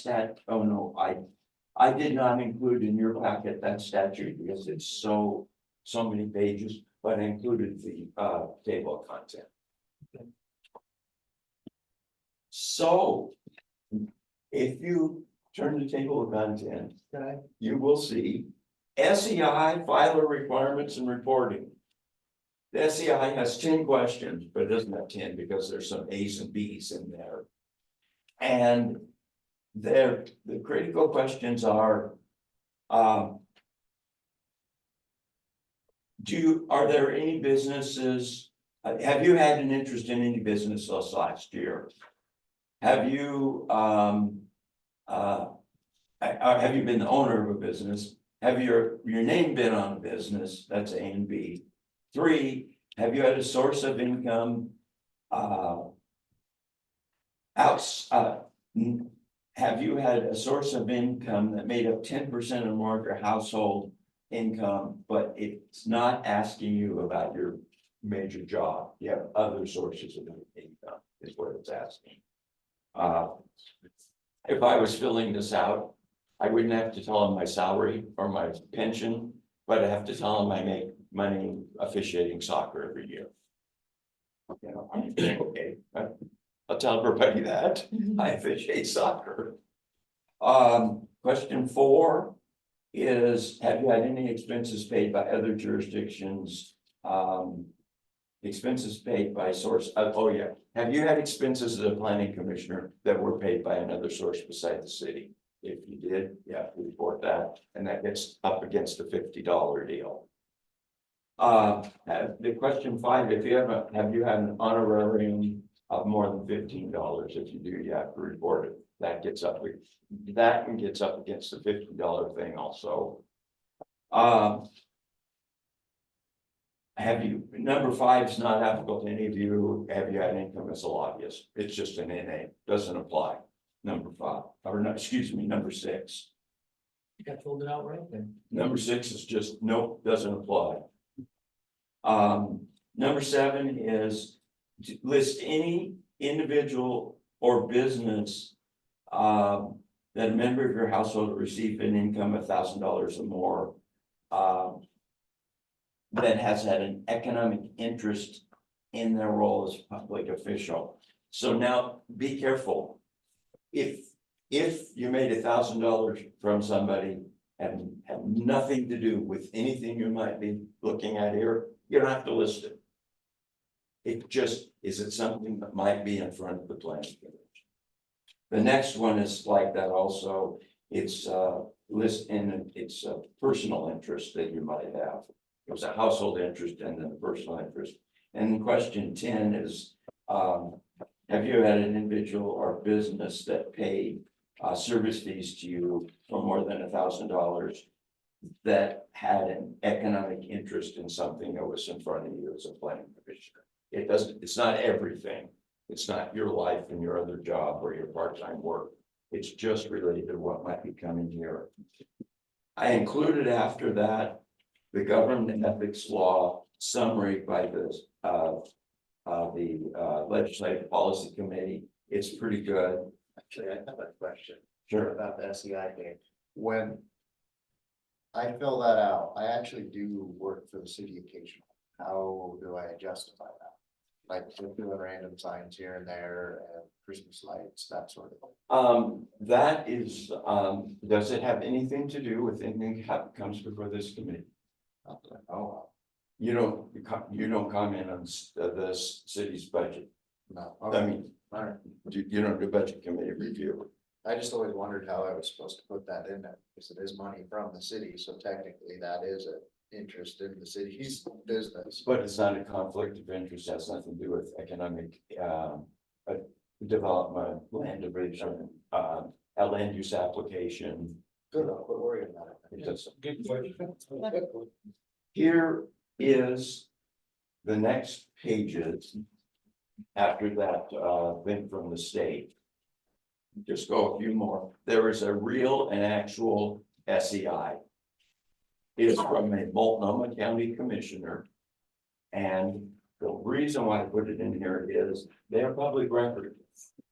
I did not include in your packet that statute because it's so many pages, but I included the table of content. So if you turn to table of content, Okay. you will see SEI filer requirements and reporting. The SEI has 10 questions, but it doesn't have 10 because there's some A's and B's in there. And the critical questions are, are there any businesses, have you had an interest in any business this last year? Have you been the owner of a business? Have your name been on a business? That's A and B. 3, have you had a source of income? Have you had a source of income that made up 10% or more of your household income, but it's not asking you about your major job? You have other sources of income, is what it's asking. If I was filling this out, I wouldn't have to tell them my salary or my pension, but I have to tell them I make money officiating soccer every year. You know, I'm okay, I'll tell everybody that I officiate soccer. Question 4 is, have you had any expenses paid by other jurisdictions? Expenses paid by source, have you had expenses as a planning commissioner that were paid by another source beside the city? If you did, you have to report that, and that gets up against a $50 deal. The question 5, if you have you had an honorarium of more than $15? If you do, you have to report it. That gets up against the $50 thing also. Number 5 is not applicable to any of you. Have you had income as a lobbyist? It's just an NA, doesn't apply. Number 5, or no, excuse me, number 6. I filled it out right then. Number 6 is just, nope, doesn't apply. Number 7 is to list any individual or business that a member of your household received an income of $1,000 or more that has had an economic interest in their role as public official. So now be careful. If you made $1,000 from somebody and have nothing to do with anything you might be looking at here, you don't have to list it. It just, is it something that might be in front of the planning commission? The next one is like that also. It's it's a personal interest that you might have. It was a household interest and then a personal interest. And question 10 is, have you had an individual or business that paid service fees to you for more than $1,000 that had an economic interest in something that was in front of you as a planning commissioner? It's not everything. It's not your life and your other job or your part-time work. It's just related to what might be coming here. I included after that, the government ethics law summary by the legislative policy committee. It's pretty good. Actually, I have a question. Sure. About the SEI thing. When I fill that out, I actually do work for the city occasionally. How do I justify that? Like doing random signs here and there and Christmas lights, that sort of thing. That is, does it have anything to do with anything that comes before this committee? Not that I know You don't comment on the city's budget. of. No. I Okay. mean, All right. you don't do budget committee review. I just always wondered how I was supposed to put that in there, because it is money from the city, so technically that is an interest in the city's business. But it's not a conflict of interest, has nothing to do with economic, development, land division, a land use application. Good, I'll quit worrying about it. It doesn't. Good question. Here is the next pages after that, thing from the state. Just go a few more. There is a real and actual SEI. It is from a Multnomah County Commissioner. And the reason why I put it in here is they're public record.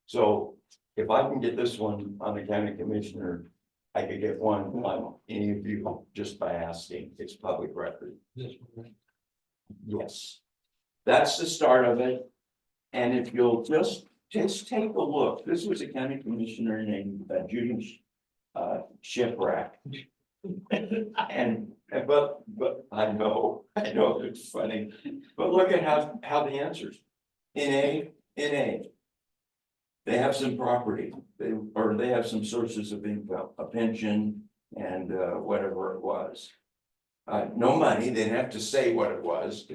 So if I can get this one on the county commissioner, I could get one on any of you just by asking. It's public record. This one, right? Yes. That's the start of it. And if you'll just take a look, this was a county commissioner named Judy Shipwreck. But I know it's funny, but look at how the answers. NA. They have some property, they have some sources of income, a pension and whatever it was. No money, they didn't have to say what it was.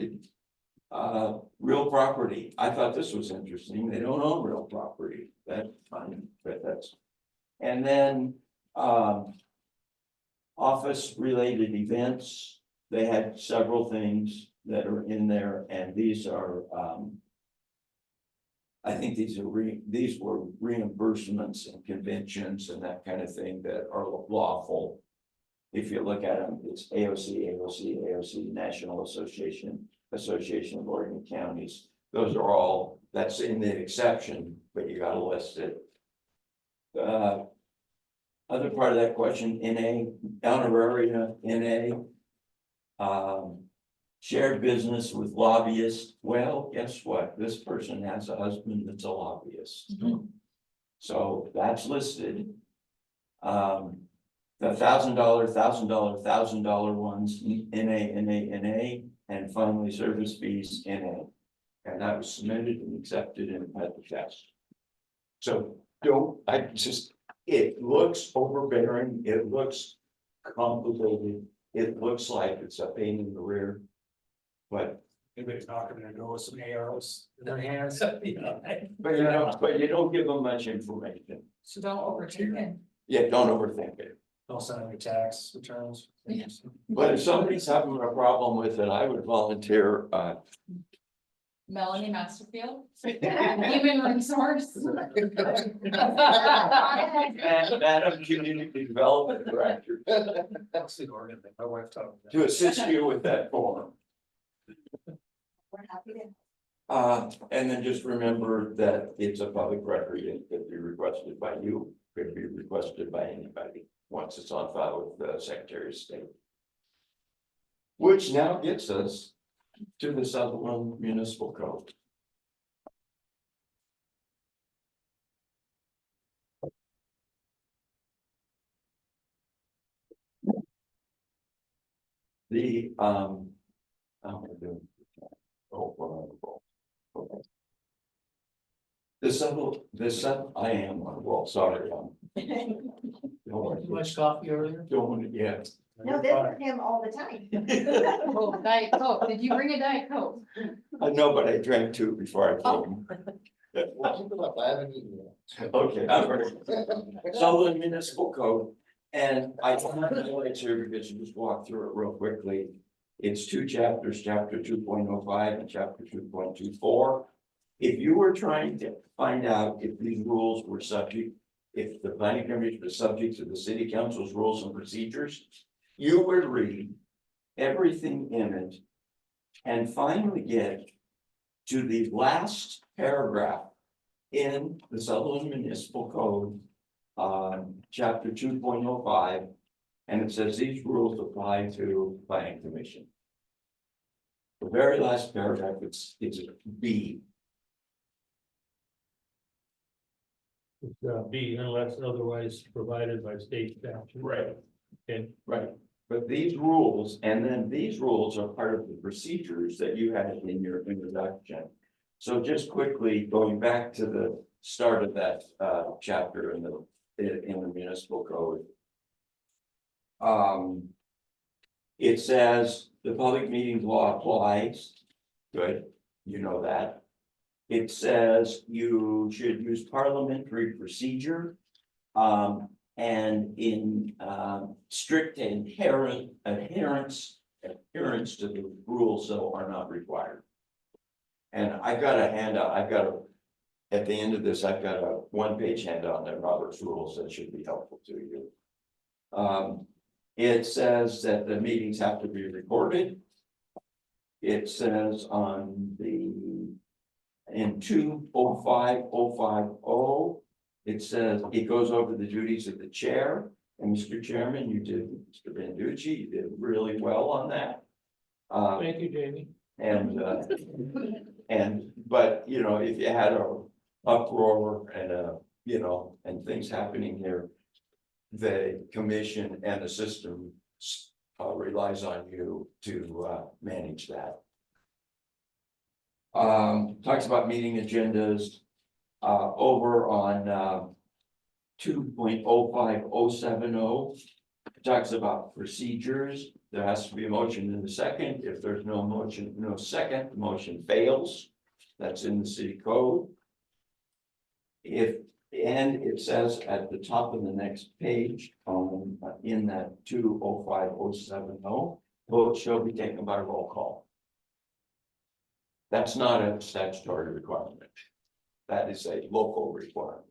Real property. I thought this was interesting. They don't own real property. That's fine, but that's. And then office related events. They had several things that are in there, and these are I think these were reimbursements and conventions and that kind of thing that are lawful. If you look at them, it's AOC, National Association of Oregon Counties. Those are all, that's in the exception, but you gotta list it. Other part of that question, NA, honoraria, NA. Shared business with lobbyists. Well, guess what? This person has a husband that's a lobbyist. So that's listed. The $1,000 ones, NA, and finally service fees, NA. And that was submitted and accepted and had the test. So it looks overbearing, it looks complicated, it looks like it's a pain in the rear. But Anybody's not gonna go with some arrows in their hands. But you don't give them much information. So don't overthink it. Yeah, don't overthink it. Don't send them your tax returns. Yeah. But if somebody's having a problem with it, I would volunteer, Melanie Masterfield, Human Resource. Madam Community Development Director, That's the organ thing. My wife taught me that. to assist you with that form. We're happy to. And then just remember that it's a public record, it could be requested by you, could be requested by anybody, once it's on file with the Secretary of State. Which now gets us to the Sutherlin Municipal Code. The, I'm gonna do. Oh, well, okay. I am on the wall, sorry. Don't Too worry. much coffee earlier? Don't want to get. No, this is him all the time. Oh, Diet Coke, did you bring a Diet Coke? I know, but I drank two before I came. Keep it up, I haven't eaten yet. Okay, I'm ready. Sutherlin Municipal Code, and I don't have the highlights here because you just walk through it real quickly. It's two chapters, chapter 2.05 and chapter 2.24. If you were trying to find out if these rules were subject, if the planning commission was subject to the city council's rules and procedures, you would read everything in it and finally get to the last paragraph in the Sutherlin Municipal Code, chapter 2.05, and it says these rules apply to planning commission. The very last paragraph, it's a B. It's B unless otherwise provided by state statute. Right. Okay. Right, but these rules, and then these rules are part of the procedures that you had in your introduction. So just quickly, going back to the start of that chapter in the municipal code. It says the public meetings law applies. Good, you know that. It says you should use parliamentary procedure. And in strict adherence to the rules that are not required. And I've got a handout, at the end of this, I've got a one-page handout on Robert's rules that should be helpful to you. It says that the meetings have to be recorded. It says in 205.050, it says, it goes over the duties of the chair, and Mr. Chairman, Mr. Banducci, you did really well on that. Thank you, Jamie. But, you know, if you had a uproar and and things happening here, the commission and the system relies on you to manage that. Talks about meeting agendas. Over on 2.05070, it talks about procedures. There has to be a motion in a second. If there's no motion, no second, the motion fails. That's in the city code. And it says at the top of the next page, in that 205.070, votes shall be taken by roll call. That's not a statutory requirement. That is a local requirement.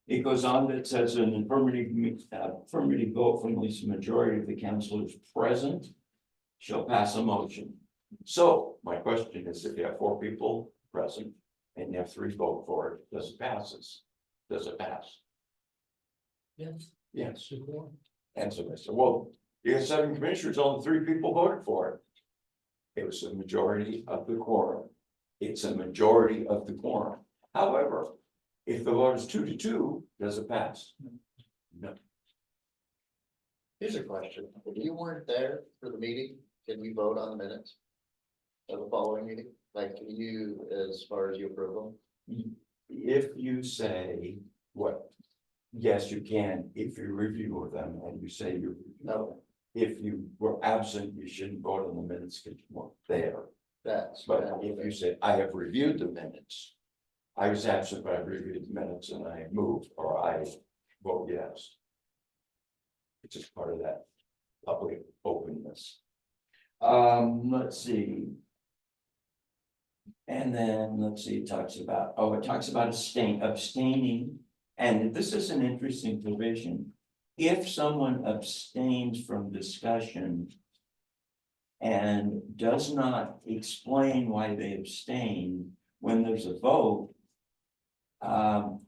It goes on, that says an affirmative vote from at least a majority of the councilors present shall pass a motion. So my question is, if you have 4 people present and you have 3 vote for it, does it pass? Does it pass? Yes. Yes. And so I said, well, you have 7 commissioners, only 3 people voted for it. It was a majority of the quorum. It's a majority of the quorum. However, if the vote is 2-2, does it pass? No. Here's a question, if you weren't there for the meeting, can we vote on the minutes? Of the following meeting, like, can you, as far as you approve them? If you say what, yes, you can, if you review them and you say you. No. If you were absent, you shouldn't vote on the minutes because you weren't there. That's. But if you say, I have reviewed the minutes. I was absent, but I reviewed the minutes and I moved, or I vote yes. It's just part of that public openness. Let's see. And then, let's see, it talks about, it talks about abstaining, and this is an interesting provision. If someone abstains from discussion and does not explain why they abstain when there's a vote,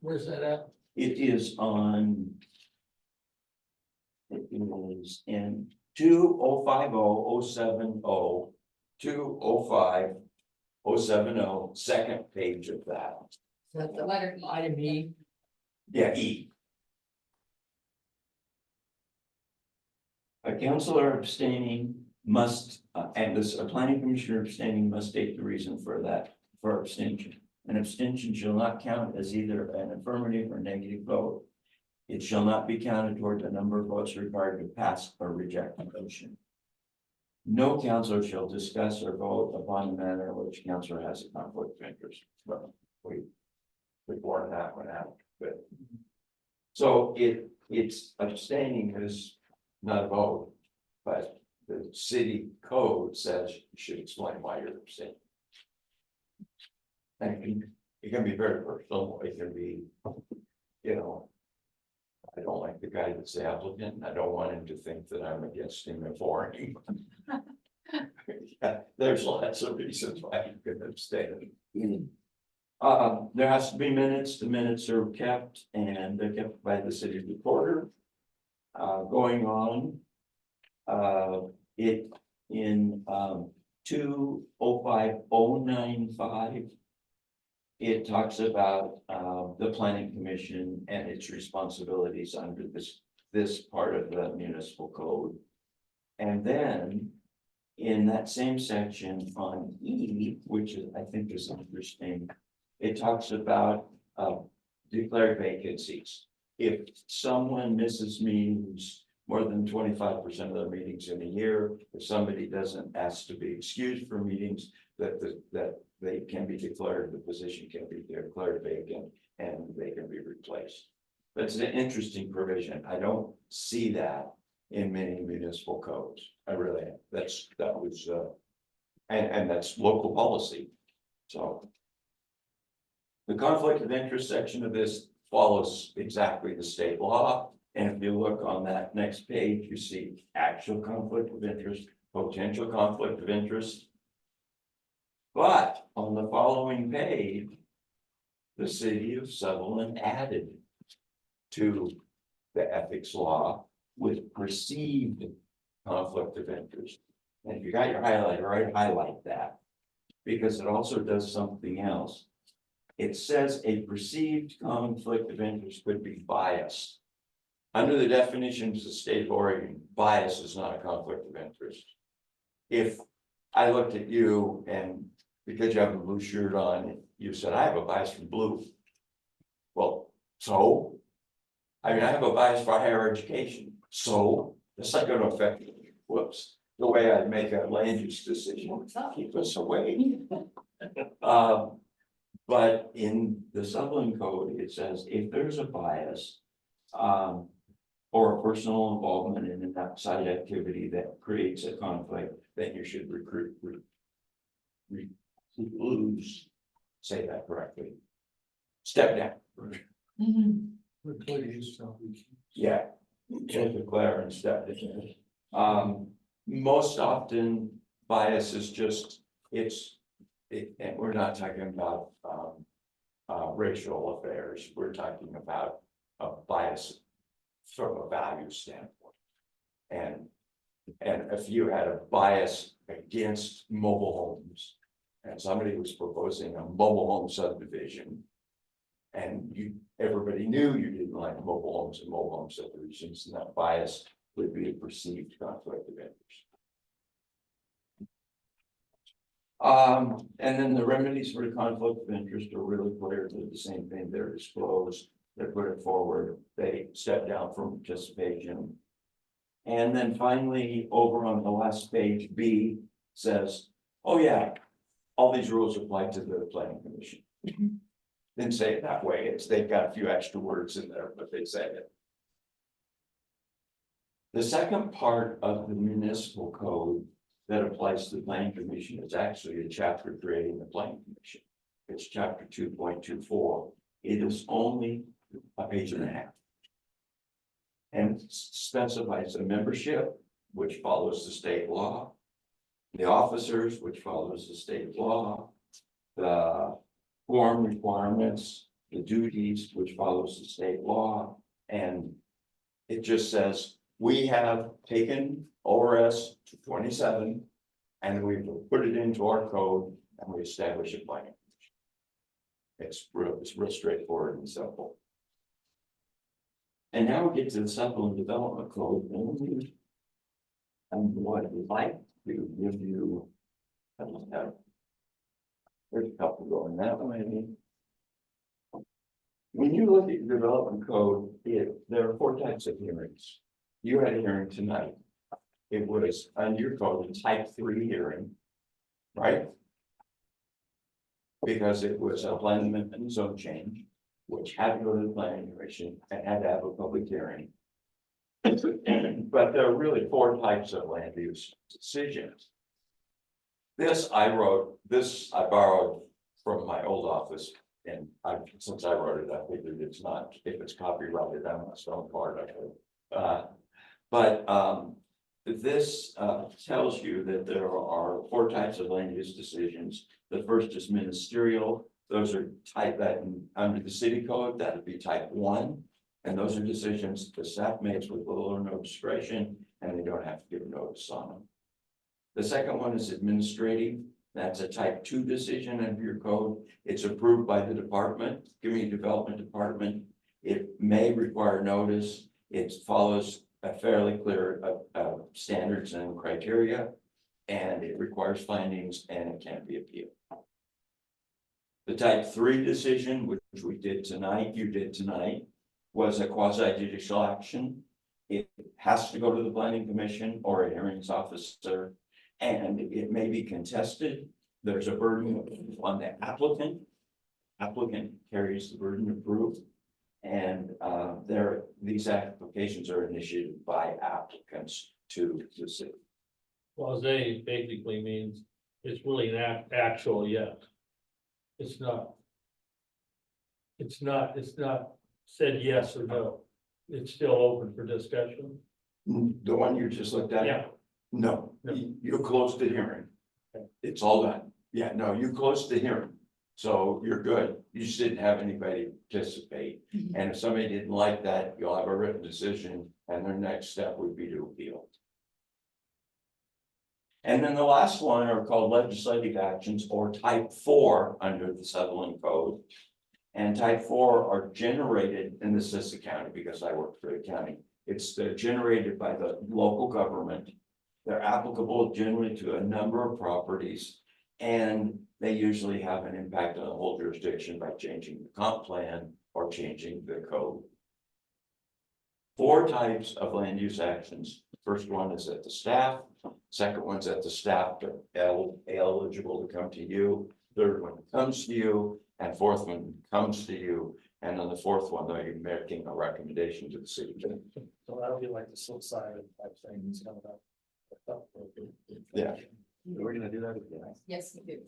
Where's that at? it is on. It is in 2050-070, 2050-070, second page of that. Is that the Letter E. item E? Yeah, E. A counselor abstaining must, and a planning commissioner abstaining must state the reason for that, for abstention. An abstention shall not count as either an affirmative or negative vote. It shall not be counted toward the number of votes required to pass or reject a motion. No counselor shall discuss or vote upon the manner in which counselor has a conflict of interest. Well, we worn that one out, but. So it's abstaining is not a vote, but the city code says you should explain why you're abstaining. And it can be very personal, it can be, I don't like the guy that's the applicant, and I don't want him to think that I'm against him or for him. Yeah, there's lots of reasons why you could abstain. There has to be minutes, the minutes are kept, and they're kept by the city recorder. Going on. It in 2050-095. It talks about the planning commission and its responsibilities under this part of the municipal code. And then in that same section on E, which is, I think is interesting, it talks about declared vacancies. If someone misses meetings more than 25% of their meetings in a year, if somebody doesn't ask to be excused for meetings, that they can be declared, the position can be declared vacant and they can be replaced. That's an interesting provision. I don't see that in many municipal codes. I really, that was, and that's local policy. So the conflict of interest section of this follows exactly the state law. And if you look on that next page, you see actual conflict of interest, potential conflict of interest. But on the following page, the city of Sutherlin added to the ethics law with perceived conflict of interest. And if you got your highlighter, right, highlight that, because it also does something else. It says a perceived conflict of interest could be biased. Under the definitions of the state of Oregon, bias is not a conflict of interest. If I looked at you and because you have a blue shirt on, you said, I have a bias for blue. Well, so, I mean, I have a bias for higher education. So, it's not going to affect, whoops, the way I make a land use decision. Keep us away. But in the Sutherlin code, it says if there's a bias, or a personal involvement in an outside activity that creates a conflict, then you should say that correctly. Step down. Yeah, just declare and step down. Most often bias is just, and we're not talking about racial affairs, we're talking about a bias from a value standpoint. And if you had a bias against mobile homes and somebody was proposing a mobile home subdivision and everybody knew you didn't like mobile homes and mobile home subdivisions, and that bias would be a perceived conflict of interest. And then the remedies for the conflict of interest are really clear. They're the same thing. They're disclosed. They put it forward. They step down from participation. And then finally, over on the last page, B says, oh yeah, all these rules apply to the planning commission. Didn't say it that way. They've got a few extra words in there, but they say it. The second part of the municipal code that applies to the planning commission is actually a chapter creating the planning commission. It's chapter 2.24. It is only a page and a half. And specifies the membership, which follows the state law. The officers, which follows the state law. The form requirements, the duties, which follows the state law. And it just says, we have taken ORS 27 and we've put it into our code and we establish a plan. It's real straightforward and simple. And now we get to the Sutherlin Development Code. And what I'd like to give you. There's a couple going that way. When you look at the development code, there are 4 types of hearings. You had a hearing tonight. It was under your code, a type 3 hearing, right? Because it was a plan amendment and zone change, which had to go to the planning commission and had to have a public hearing. But there are really 4 types of land use decisions. I borrowed from my old office, and since I wrote it, I figured it's not, if it's copyrighted, I'm not stone part of it. This tells you that there are 4 types of land use decisions. The first is ministerial. Those are type that under the city code, that would be type 1. And those are decisions the staff makes with little or no discretion, and they don't have to give notice on them. The second one is administrative. That's a type 2 decision under your code. It's approved by the department, community development department. It may require notice. It follows a fairly clear standards and criteria, and it requires findings and it can't be appealed. The type 3 decision, which you did tonight, was a quasi-judicial action. It has to go to the planning commission or a hearings officer, and it may be contested. There's a burden on the applicant. Applicant carries the burden of proof. And these applications are initiated by applicants to the city. Quasi basically means it's really an actual yet. It's not said yes or no. It's still open for discussion. The one you just looked at? Yeah. No, No. you closed the hearing. Okay. It's all done. Yeah, no, you closed the hearing. So you're good. You just didn't have anybody participate. And if somebody didn't like that, you'll have a written decision and their next step would be to appeal. And then the last one are called legislative actions, or type 4 under the Sutherlin Code. And type 4 are generated in the Sister County, because I work for the county. They're generated by the local government. They're applicable generally to a number of properties, and they usually have an impact on the whole jurisdiction by changing the comp plan or changing the code. 4 types of land use actions. First one is at the staff. Second one's at the staff, but eligible to come to you. Third one comes to you, and fourth one comes to you. And on the fourth one, though, you're making a recommendation to the city. So that'll be like the silk side type thing that's coming up. Yeah. We're gonna do that again. Yes, we do.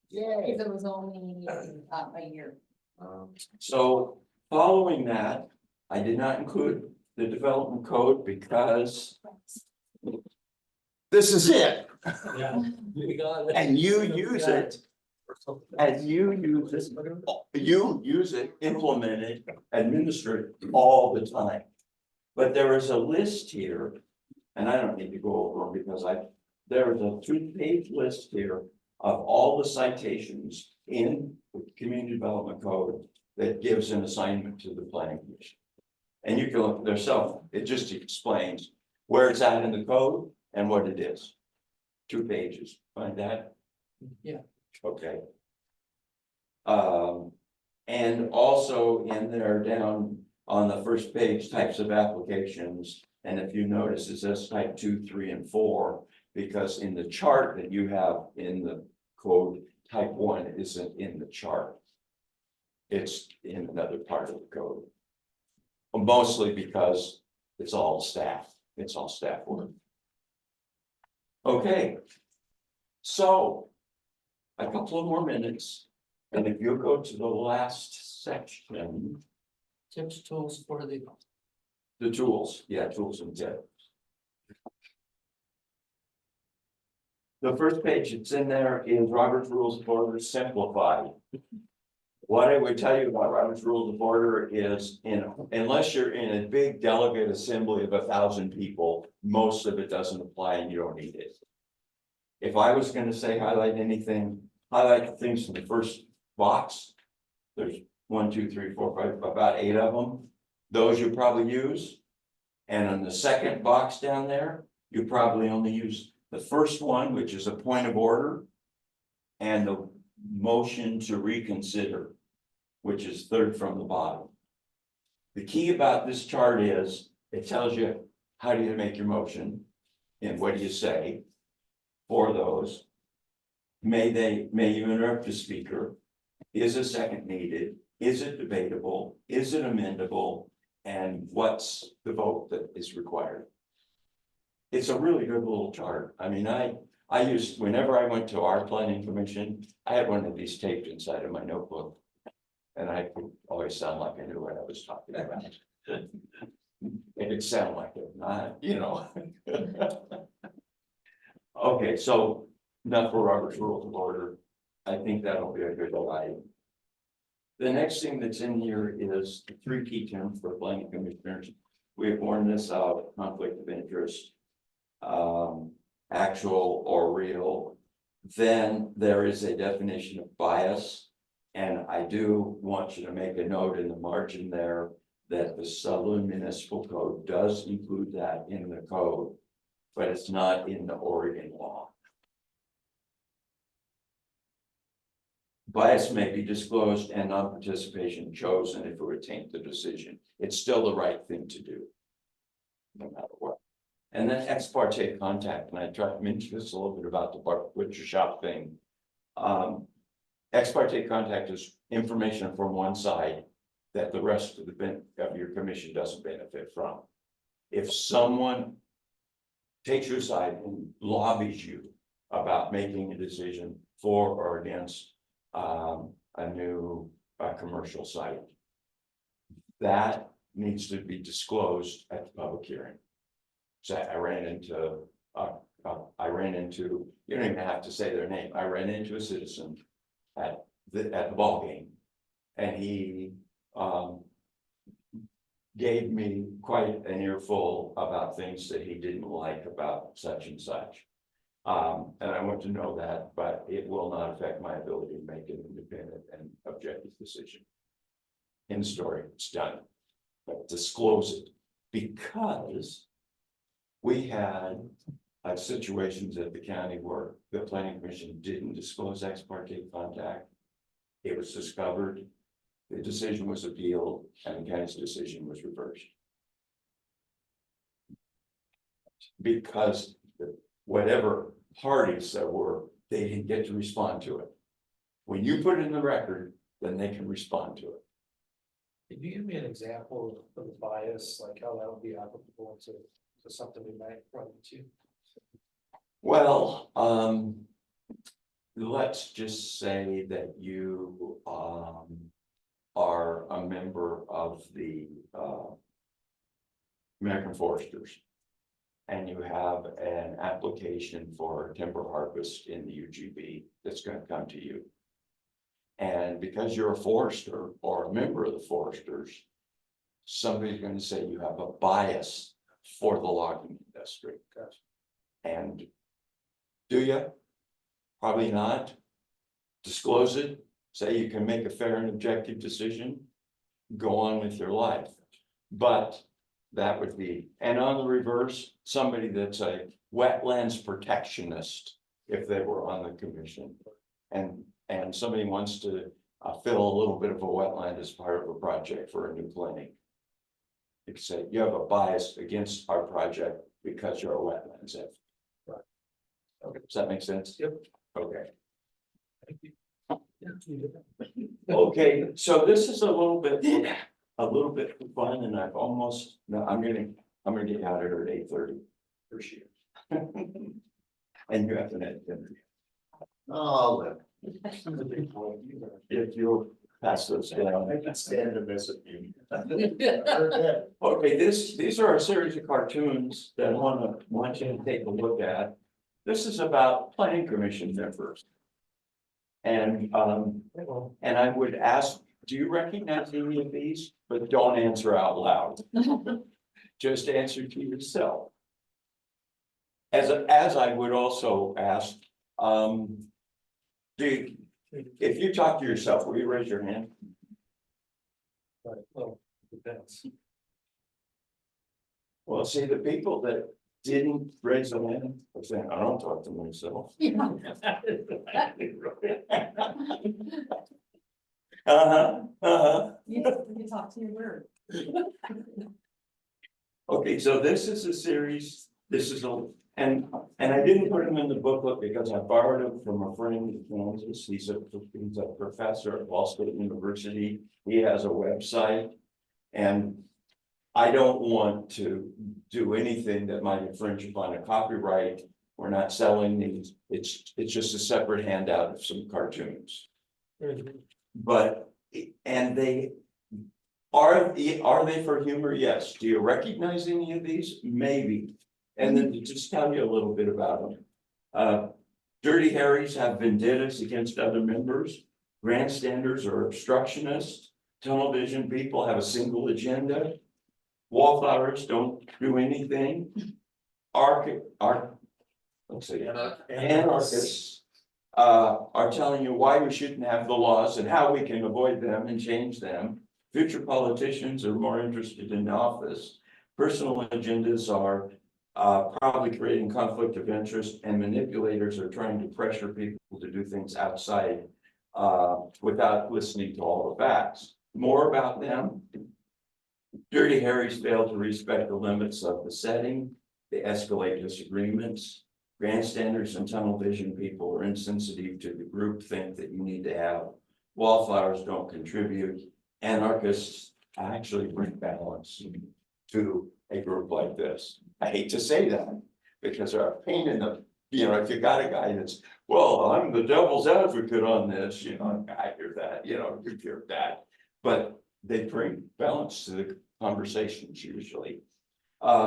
Yay. Because it was only a year. So following that, I did not include the development code because this is it. Yeah, you got it. And you use it. And you use it, implement it, administer it all the time. But there is a list here, and I don't need to go over them because there is a 2-page list here of all the citations in the community development code that gives an assignment to the planning commission. And you can look at yourself, it just explains where it's at in the code and what it is. 2 pages, find that? Yeah. Okay. And also in there down on the first page, types of applications. And if you notice, it says type 2, 3, and 4, because in the chart that you have in the code, type 1 isn't in the chart. It's in another part of the code. Mostly because it's all staff work. Okay, So. A couple of more minutes, and if you'll go to the last section, Tips, tools for the tools, yeah, tools and tips. The first page that's in there is Robert's Rules of Order Simplified. What I would tell you about Robert's Rules of Order is unless you're in a big delegate assembly of 1,000 people, most of it doesn't apply and you don't need it. If I was gonna say highlight anything, highlight the things in the first box. There's 1, 2, 3, 4, 5, about 8 of them. Those you probably use. And on the second box down there, you probably only use the first one, which is a point of order. And the motion to reconsider, which is third from the bottom. The key about this chart is it tells you how do you make your motion and what do you say for those. May you interrupt the speaker? Is a second needed? Is it debatable? Is it amendable? And what's the vote that is required? It's a really good little chart. I mean, I used, whenever I went to our planning commission, I had one of these taped inside of my notebook. And I could always sound like I knew what I was talking about. It could sound like it, not, you know. Okay, so enough for Robert's Rules of Order. I think that'll be a good slide. The next thing that's in here is the 3 key terms for planning commissioners. We have worn this out: conflict of interest, actual or real. Then there is a definition of bias. And I do want you to make a note in the margin there that the Sutherlin Municipal Code does include that in the code, but it's not in the Oregon law. Bias may be disclosed and non-participation chosen if it would taint the decision. It's still the right thing to do, no matter what. And then ex parte contact, and I tried to mention this a little bit about the butcher shop thing. Ex parte contact is information from one side that the rest of your commission doesn't benefit from. If someone takes your side and lobbies you about making a decision for or against a new commercial site, that needs to be disclosed at the public hearing. So I ran into, you don't even have to say their name. I ran into a citizen at the ball game, and he gave me quite an earful about things that he didn't like about such and such. And I want to know that, but it will not affect my ability to make an independent and objective decision. In the story, it's done, but disclose it, because we had situations at the county where the planning commission didn't disclose ex parte contact. It was discovered, the decision was appealed, and the county's decision was reversed. Because whatever parties there were, they didn't get to respond to it. When you put it in the record, then they can respond to it. Can you give me an example of the bias, like how that would be applicable to something we might run into? Well, let's just say that you are a member of the American Foresters, and you have an application for timber harvest in the UGB that's going to come to you. And because you're a forester or a member of the Foresters, somebody's going to say you have a bias for the logging industry. Gotcha. And do you? Probably not. Disclose it, say you can make a fair and objective decision, go on with your life. But that would be, and on the reverse, somebody that's a wetlands protectionist, if they were on the commission, and somebody wants to fill a little bit of a wetland as part of a project for a new clinic. You could say you have a bias against our project because you're a wetlands expert. Right. Okay, does that make sense? Yep. Okay. Thank you. Okay, so this is a little bit fun, and I've almost, no, I'm gonna get out of here at 8:30. Appreciate it. And you have to net dinner. I'll live. If you'll pass those down. I can stand to miss a few. Okay, these are a series of cartoons that I want you to take a look at. This is about planning commission members. And I would ask, do you recognize any of these? But don't answer out loud. Just answer to yourself. As I would also ask, if you talk to yourself, will you raise your hand? Well, depends. Well, see, the people that didn't raise their hand are saying, I don't talk to myself. You talk to your word. Okay, so this is a series, and I didn't put him in the booklet because I borrowed him from a friend in Kansas. He's a professor at Ball State University. He has a website. And I don't want to do anything that might infringe upon a copyright. We're not selling these. It's just a separate handout of some cartoons. But, and are they for humor? Yes. Do you recognize any of these? Maybe. And then to just tell you a little bit about them. Dirty Harrys have vendettas against other members. Grandstanders are obstructionists. Tunnel vision people have a single agenda. Wallflowers don't do anything. Anarchists are telling you why we shouldn't have the laws and how we can avoid them and change them. Future politicians are more interested in office. Personal agendas are probably creating conflict of interest, and manipulators are trying to pressure people to do things outside without listening to all the facts. More about them. Dirty Harrys fail to respect the limits of the setting. They escalate disagreements. Grandstanders and tunnel vision people are insensitive to the group think that you need to have. Wallflowers don't contribute. Anarchists actually bring balance to a group like this. I hate to say that because they're a pain in the, if you got a guy that's, well, I'm the devil's advocate on this, I hear that, you hear that. But they bring balance to the conversations usually.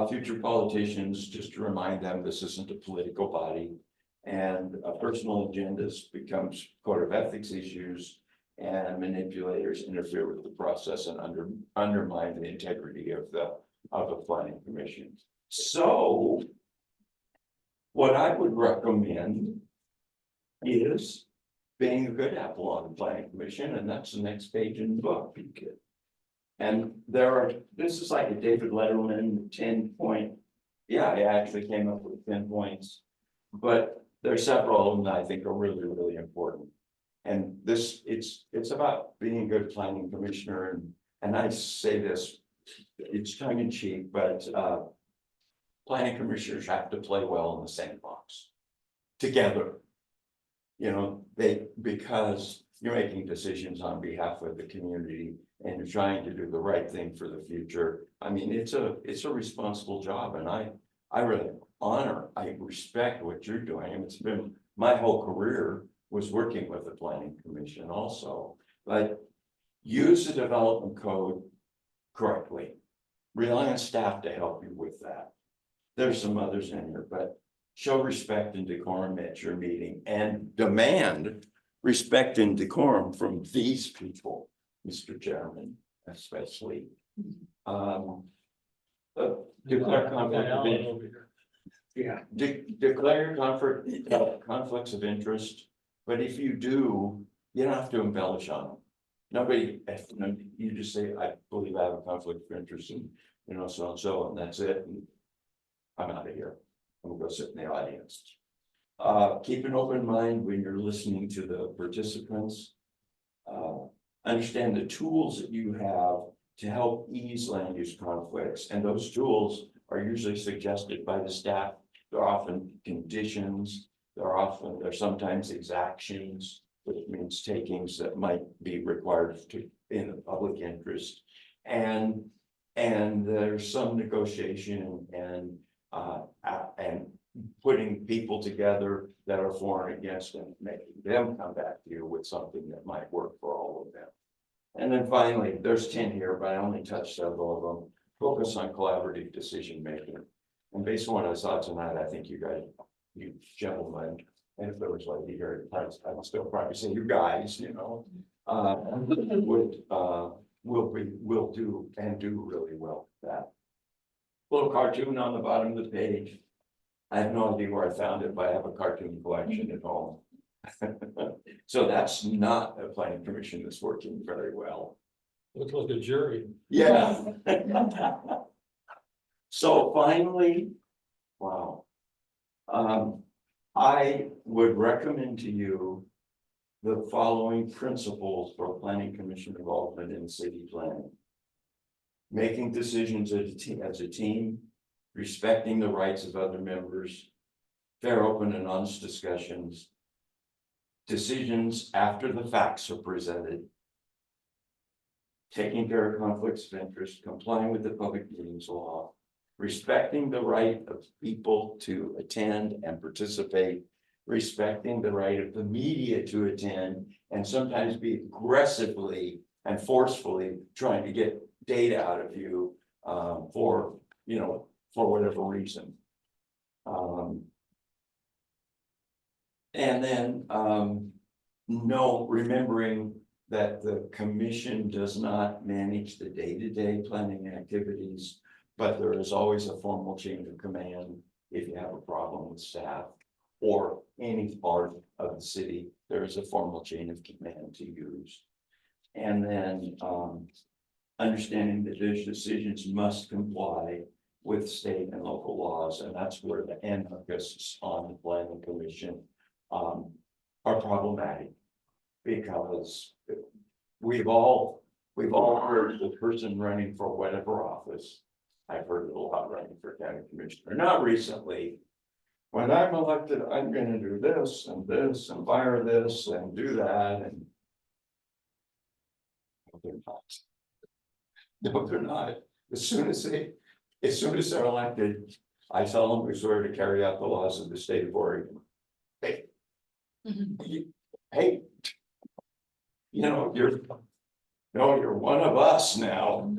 Future politicians, just to remind them, this isn't a political body. And personal agendas becomes code of ethics issues, and manipulators interfere with the process and undermine the integrity of the planning commission. So what I would recommend is being a good apple on the planning commission, and that's the next page in the book. And this is like a David Letterman 10-point. Yeah, I actually came up with 10 points, but there's several of them that I think are really, really important. And it's about being a good planning commissioner. And I say this, it's tongue in cheek, but planning commissioners have to play well in the sandbox together. Because you're making decisions on behalf of the community and you're trying to do the right thing for the future. I mean, it's a responsible job, and I really I respect what you're doing. And it's been my whole career was working with the planning commission also. But use the development code correctly. Rely on staff to help you with that. There's some others in here, but show respect and decorum at your meeting and demand respect and decorum from these people, Mr. Chairman, especially. Declare conflict of interest. Yeah. Declare conflicts of interest, but if you do, you don't have to embellish on them. Nobody, you just say, I believe I have a conflict of interest and, so and so, and that's it. And I'm out of here. I'm gonna go sit in the audience. Keep an open mind when you're listening to the participants. Understand the tools that you have to help ease land use conflicts, and those tools are usually suggested by the staff. They're often conditions, they're sometimes exactions, which means takings that might be required in the public interest. And there's some negotiation and putting people together that are for and against and making them come back to you with something that might work for all of them. And then finally, there's 10 here, but I only touched several of them. Focus on collaborative decision making. And based on what I saw tonight, I think you guys, you gentlemen, and if there was like here, I would still probably say you guys, you know, will do and do really well with that. Little cartoon on the bottom of the page. I have no idea where I found it, but I have a cartoon collection at home. So that's not a planning commission that's working very well. Looks like a jury. Yeah. So finally, wow. I would recommend to you the following principles for planning commission involvement in city planning. Making decisions as a team, respecting the rights of other members, fair, open, and honest discussions, decisions after the facts are presented, taking care of conflicts of interest, complying with the public meetings law, respecting the right of people to attend and participate, respecting the right of the media to attend, and sometimes be aggressively and forcefully trying to get data out of you for, you know, for whatever reason. And then remembering that the commission does not manage the day-to-day planning activities, but there is always a formal chain of command if you have a problem with staff or any part of the city, there is a formal chain of command to use. And then understanding that those decisions must comply with state and local laws, and that's where the emphasis on the planning commission are problematic, because we've all heard the person running for whatever office. I've heard it a lot running for county commissioner, not recently. When I'm elected, I'm gonna do this and fire this and do that, and no, they're not. No, they're not. As soon as they're elected, I solemnly swear to carry out the laws of the state of Oregon. Hey, hey, you know, you're one of us now.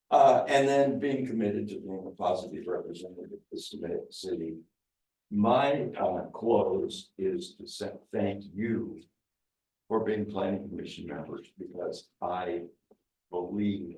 And then being committed to being a positive representative of the city. My close is to say thank you for being planning commission members, because I believe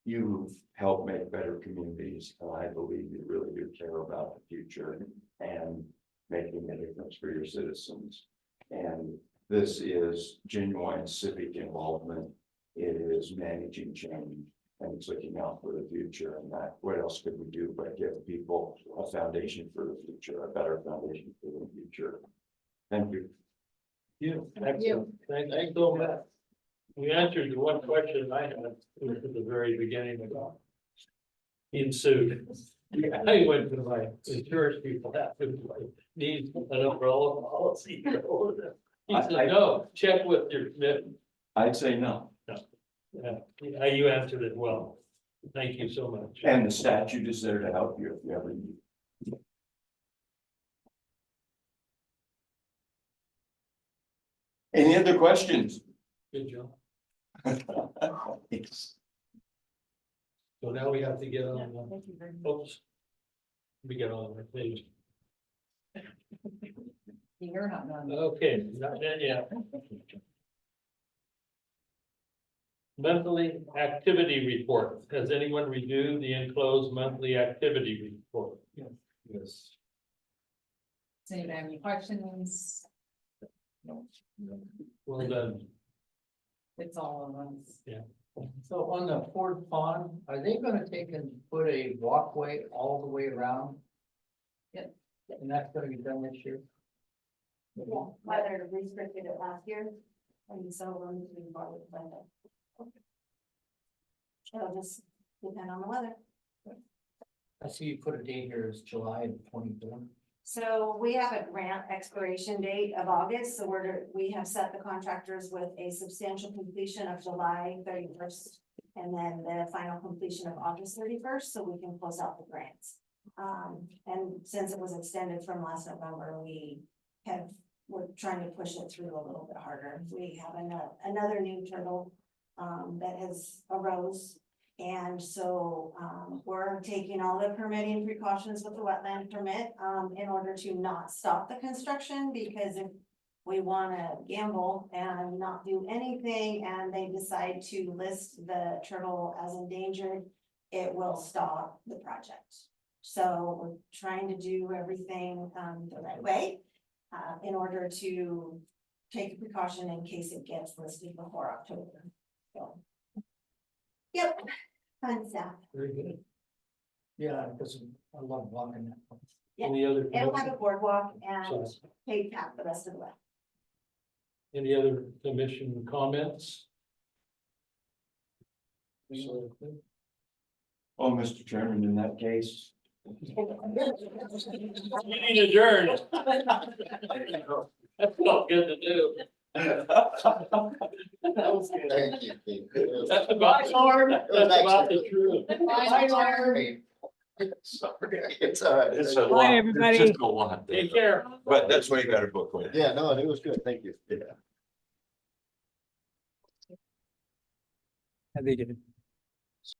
you've helped make better communities, and I believe you really do care about the future and making a difference for your citizens. And this is genuine civic involvement. It is managing change, and it's looking out for the future. And that, what else could we do but give people a foundation for the future, a better foundation for the future? Thank you. Thank you. Thanks so much. We answered the one question I had at the very beginning about being sued. I went to my insurance people, that needs an umbrella policy. He said, no, check with your commitment. I'd say no. Yeah, you answered it well. Thank you so much. And the statute is there to help you if you ever need. Any other questions? Good job. Yes. So now we have to get on, Thank you very much. oops. We get on the page. You're not done. Okay, not yet, yet. Monthly activity report. Has anyone reviewed the enclosed monthly activity report? Yes. Yes. Does anybody have any questions? Well done. It's all of us. So on the Ford Pond, are they gonna take and put a walkway all the way around? Yep. And that's gonna be done this year? Yeah, weather restricted it last year, and so we're moving forward with it. It'll just depend on the weather. I see you put a date here as July 24th. So we have a grant expiration date of August, so we have set the contractors with a substantial completion of July 31st. And then the final completion of August 31st, so we can close out the grants. And since it was extended from last November, we're trying to push it through a little bit harder. We have another new turtle that has arose. And so, we're taking all the permitting precautions with the wetland permit, in order to not stop the construction, because if we wanna gamble and not do anything, and they decide to list the turtle as endangered, it will stop the project. So we're trying to do everything, the right way, in order to take precaution in case it gets listed before October. So. Yep, fun stuff. Very good. Yeah, because I love walking that place. Any other, It'll have a boardwalk and Sorry. paved path the rest of the way. any other commission comments? Oh, Mr. Chairman, in that case. Meeting adjourned. That's not good to do. Thank you, Pete. That's about, that's about the truth. Sorry, it's all right. It's a Bye, lot, everybody. it's just a lot there. Take care. But that's why you got a book with it. Yeah, no, it was good, thank you. Yeah. I think it.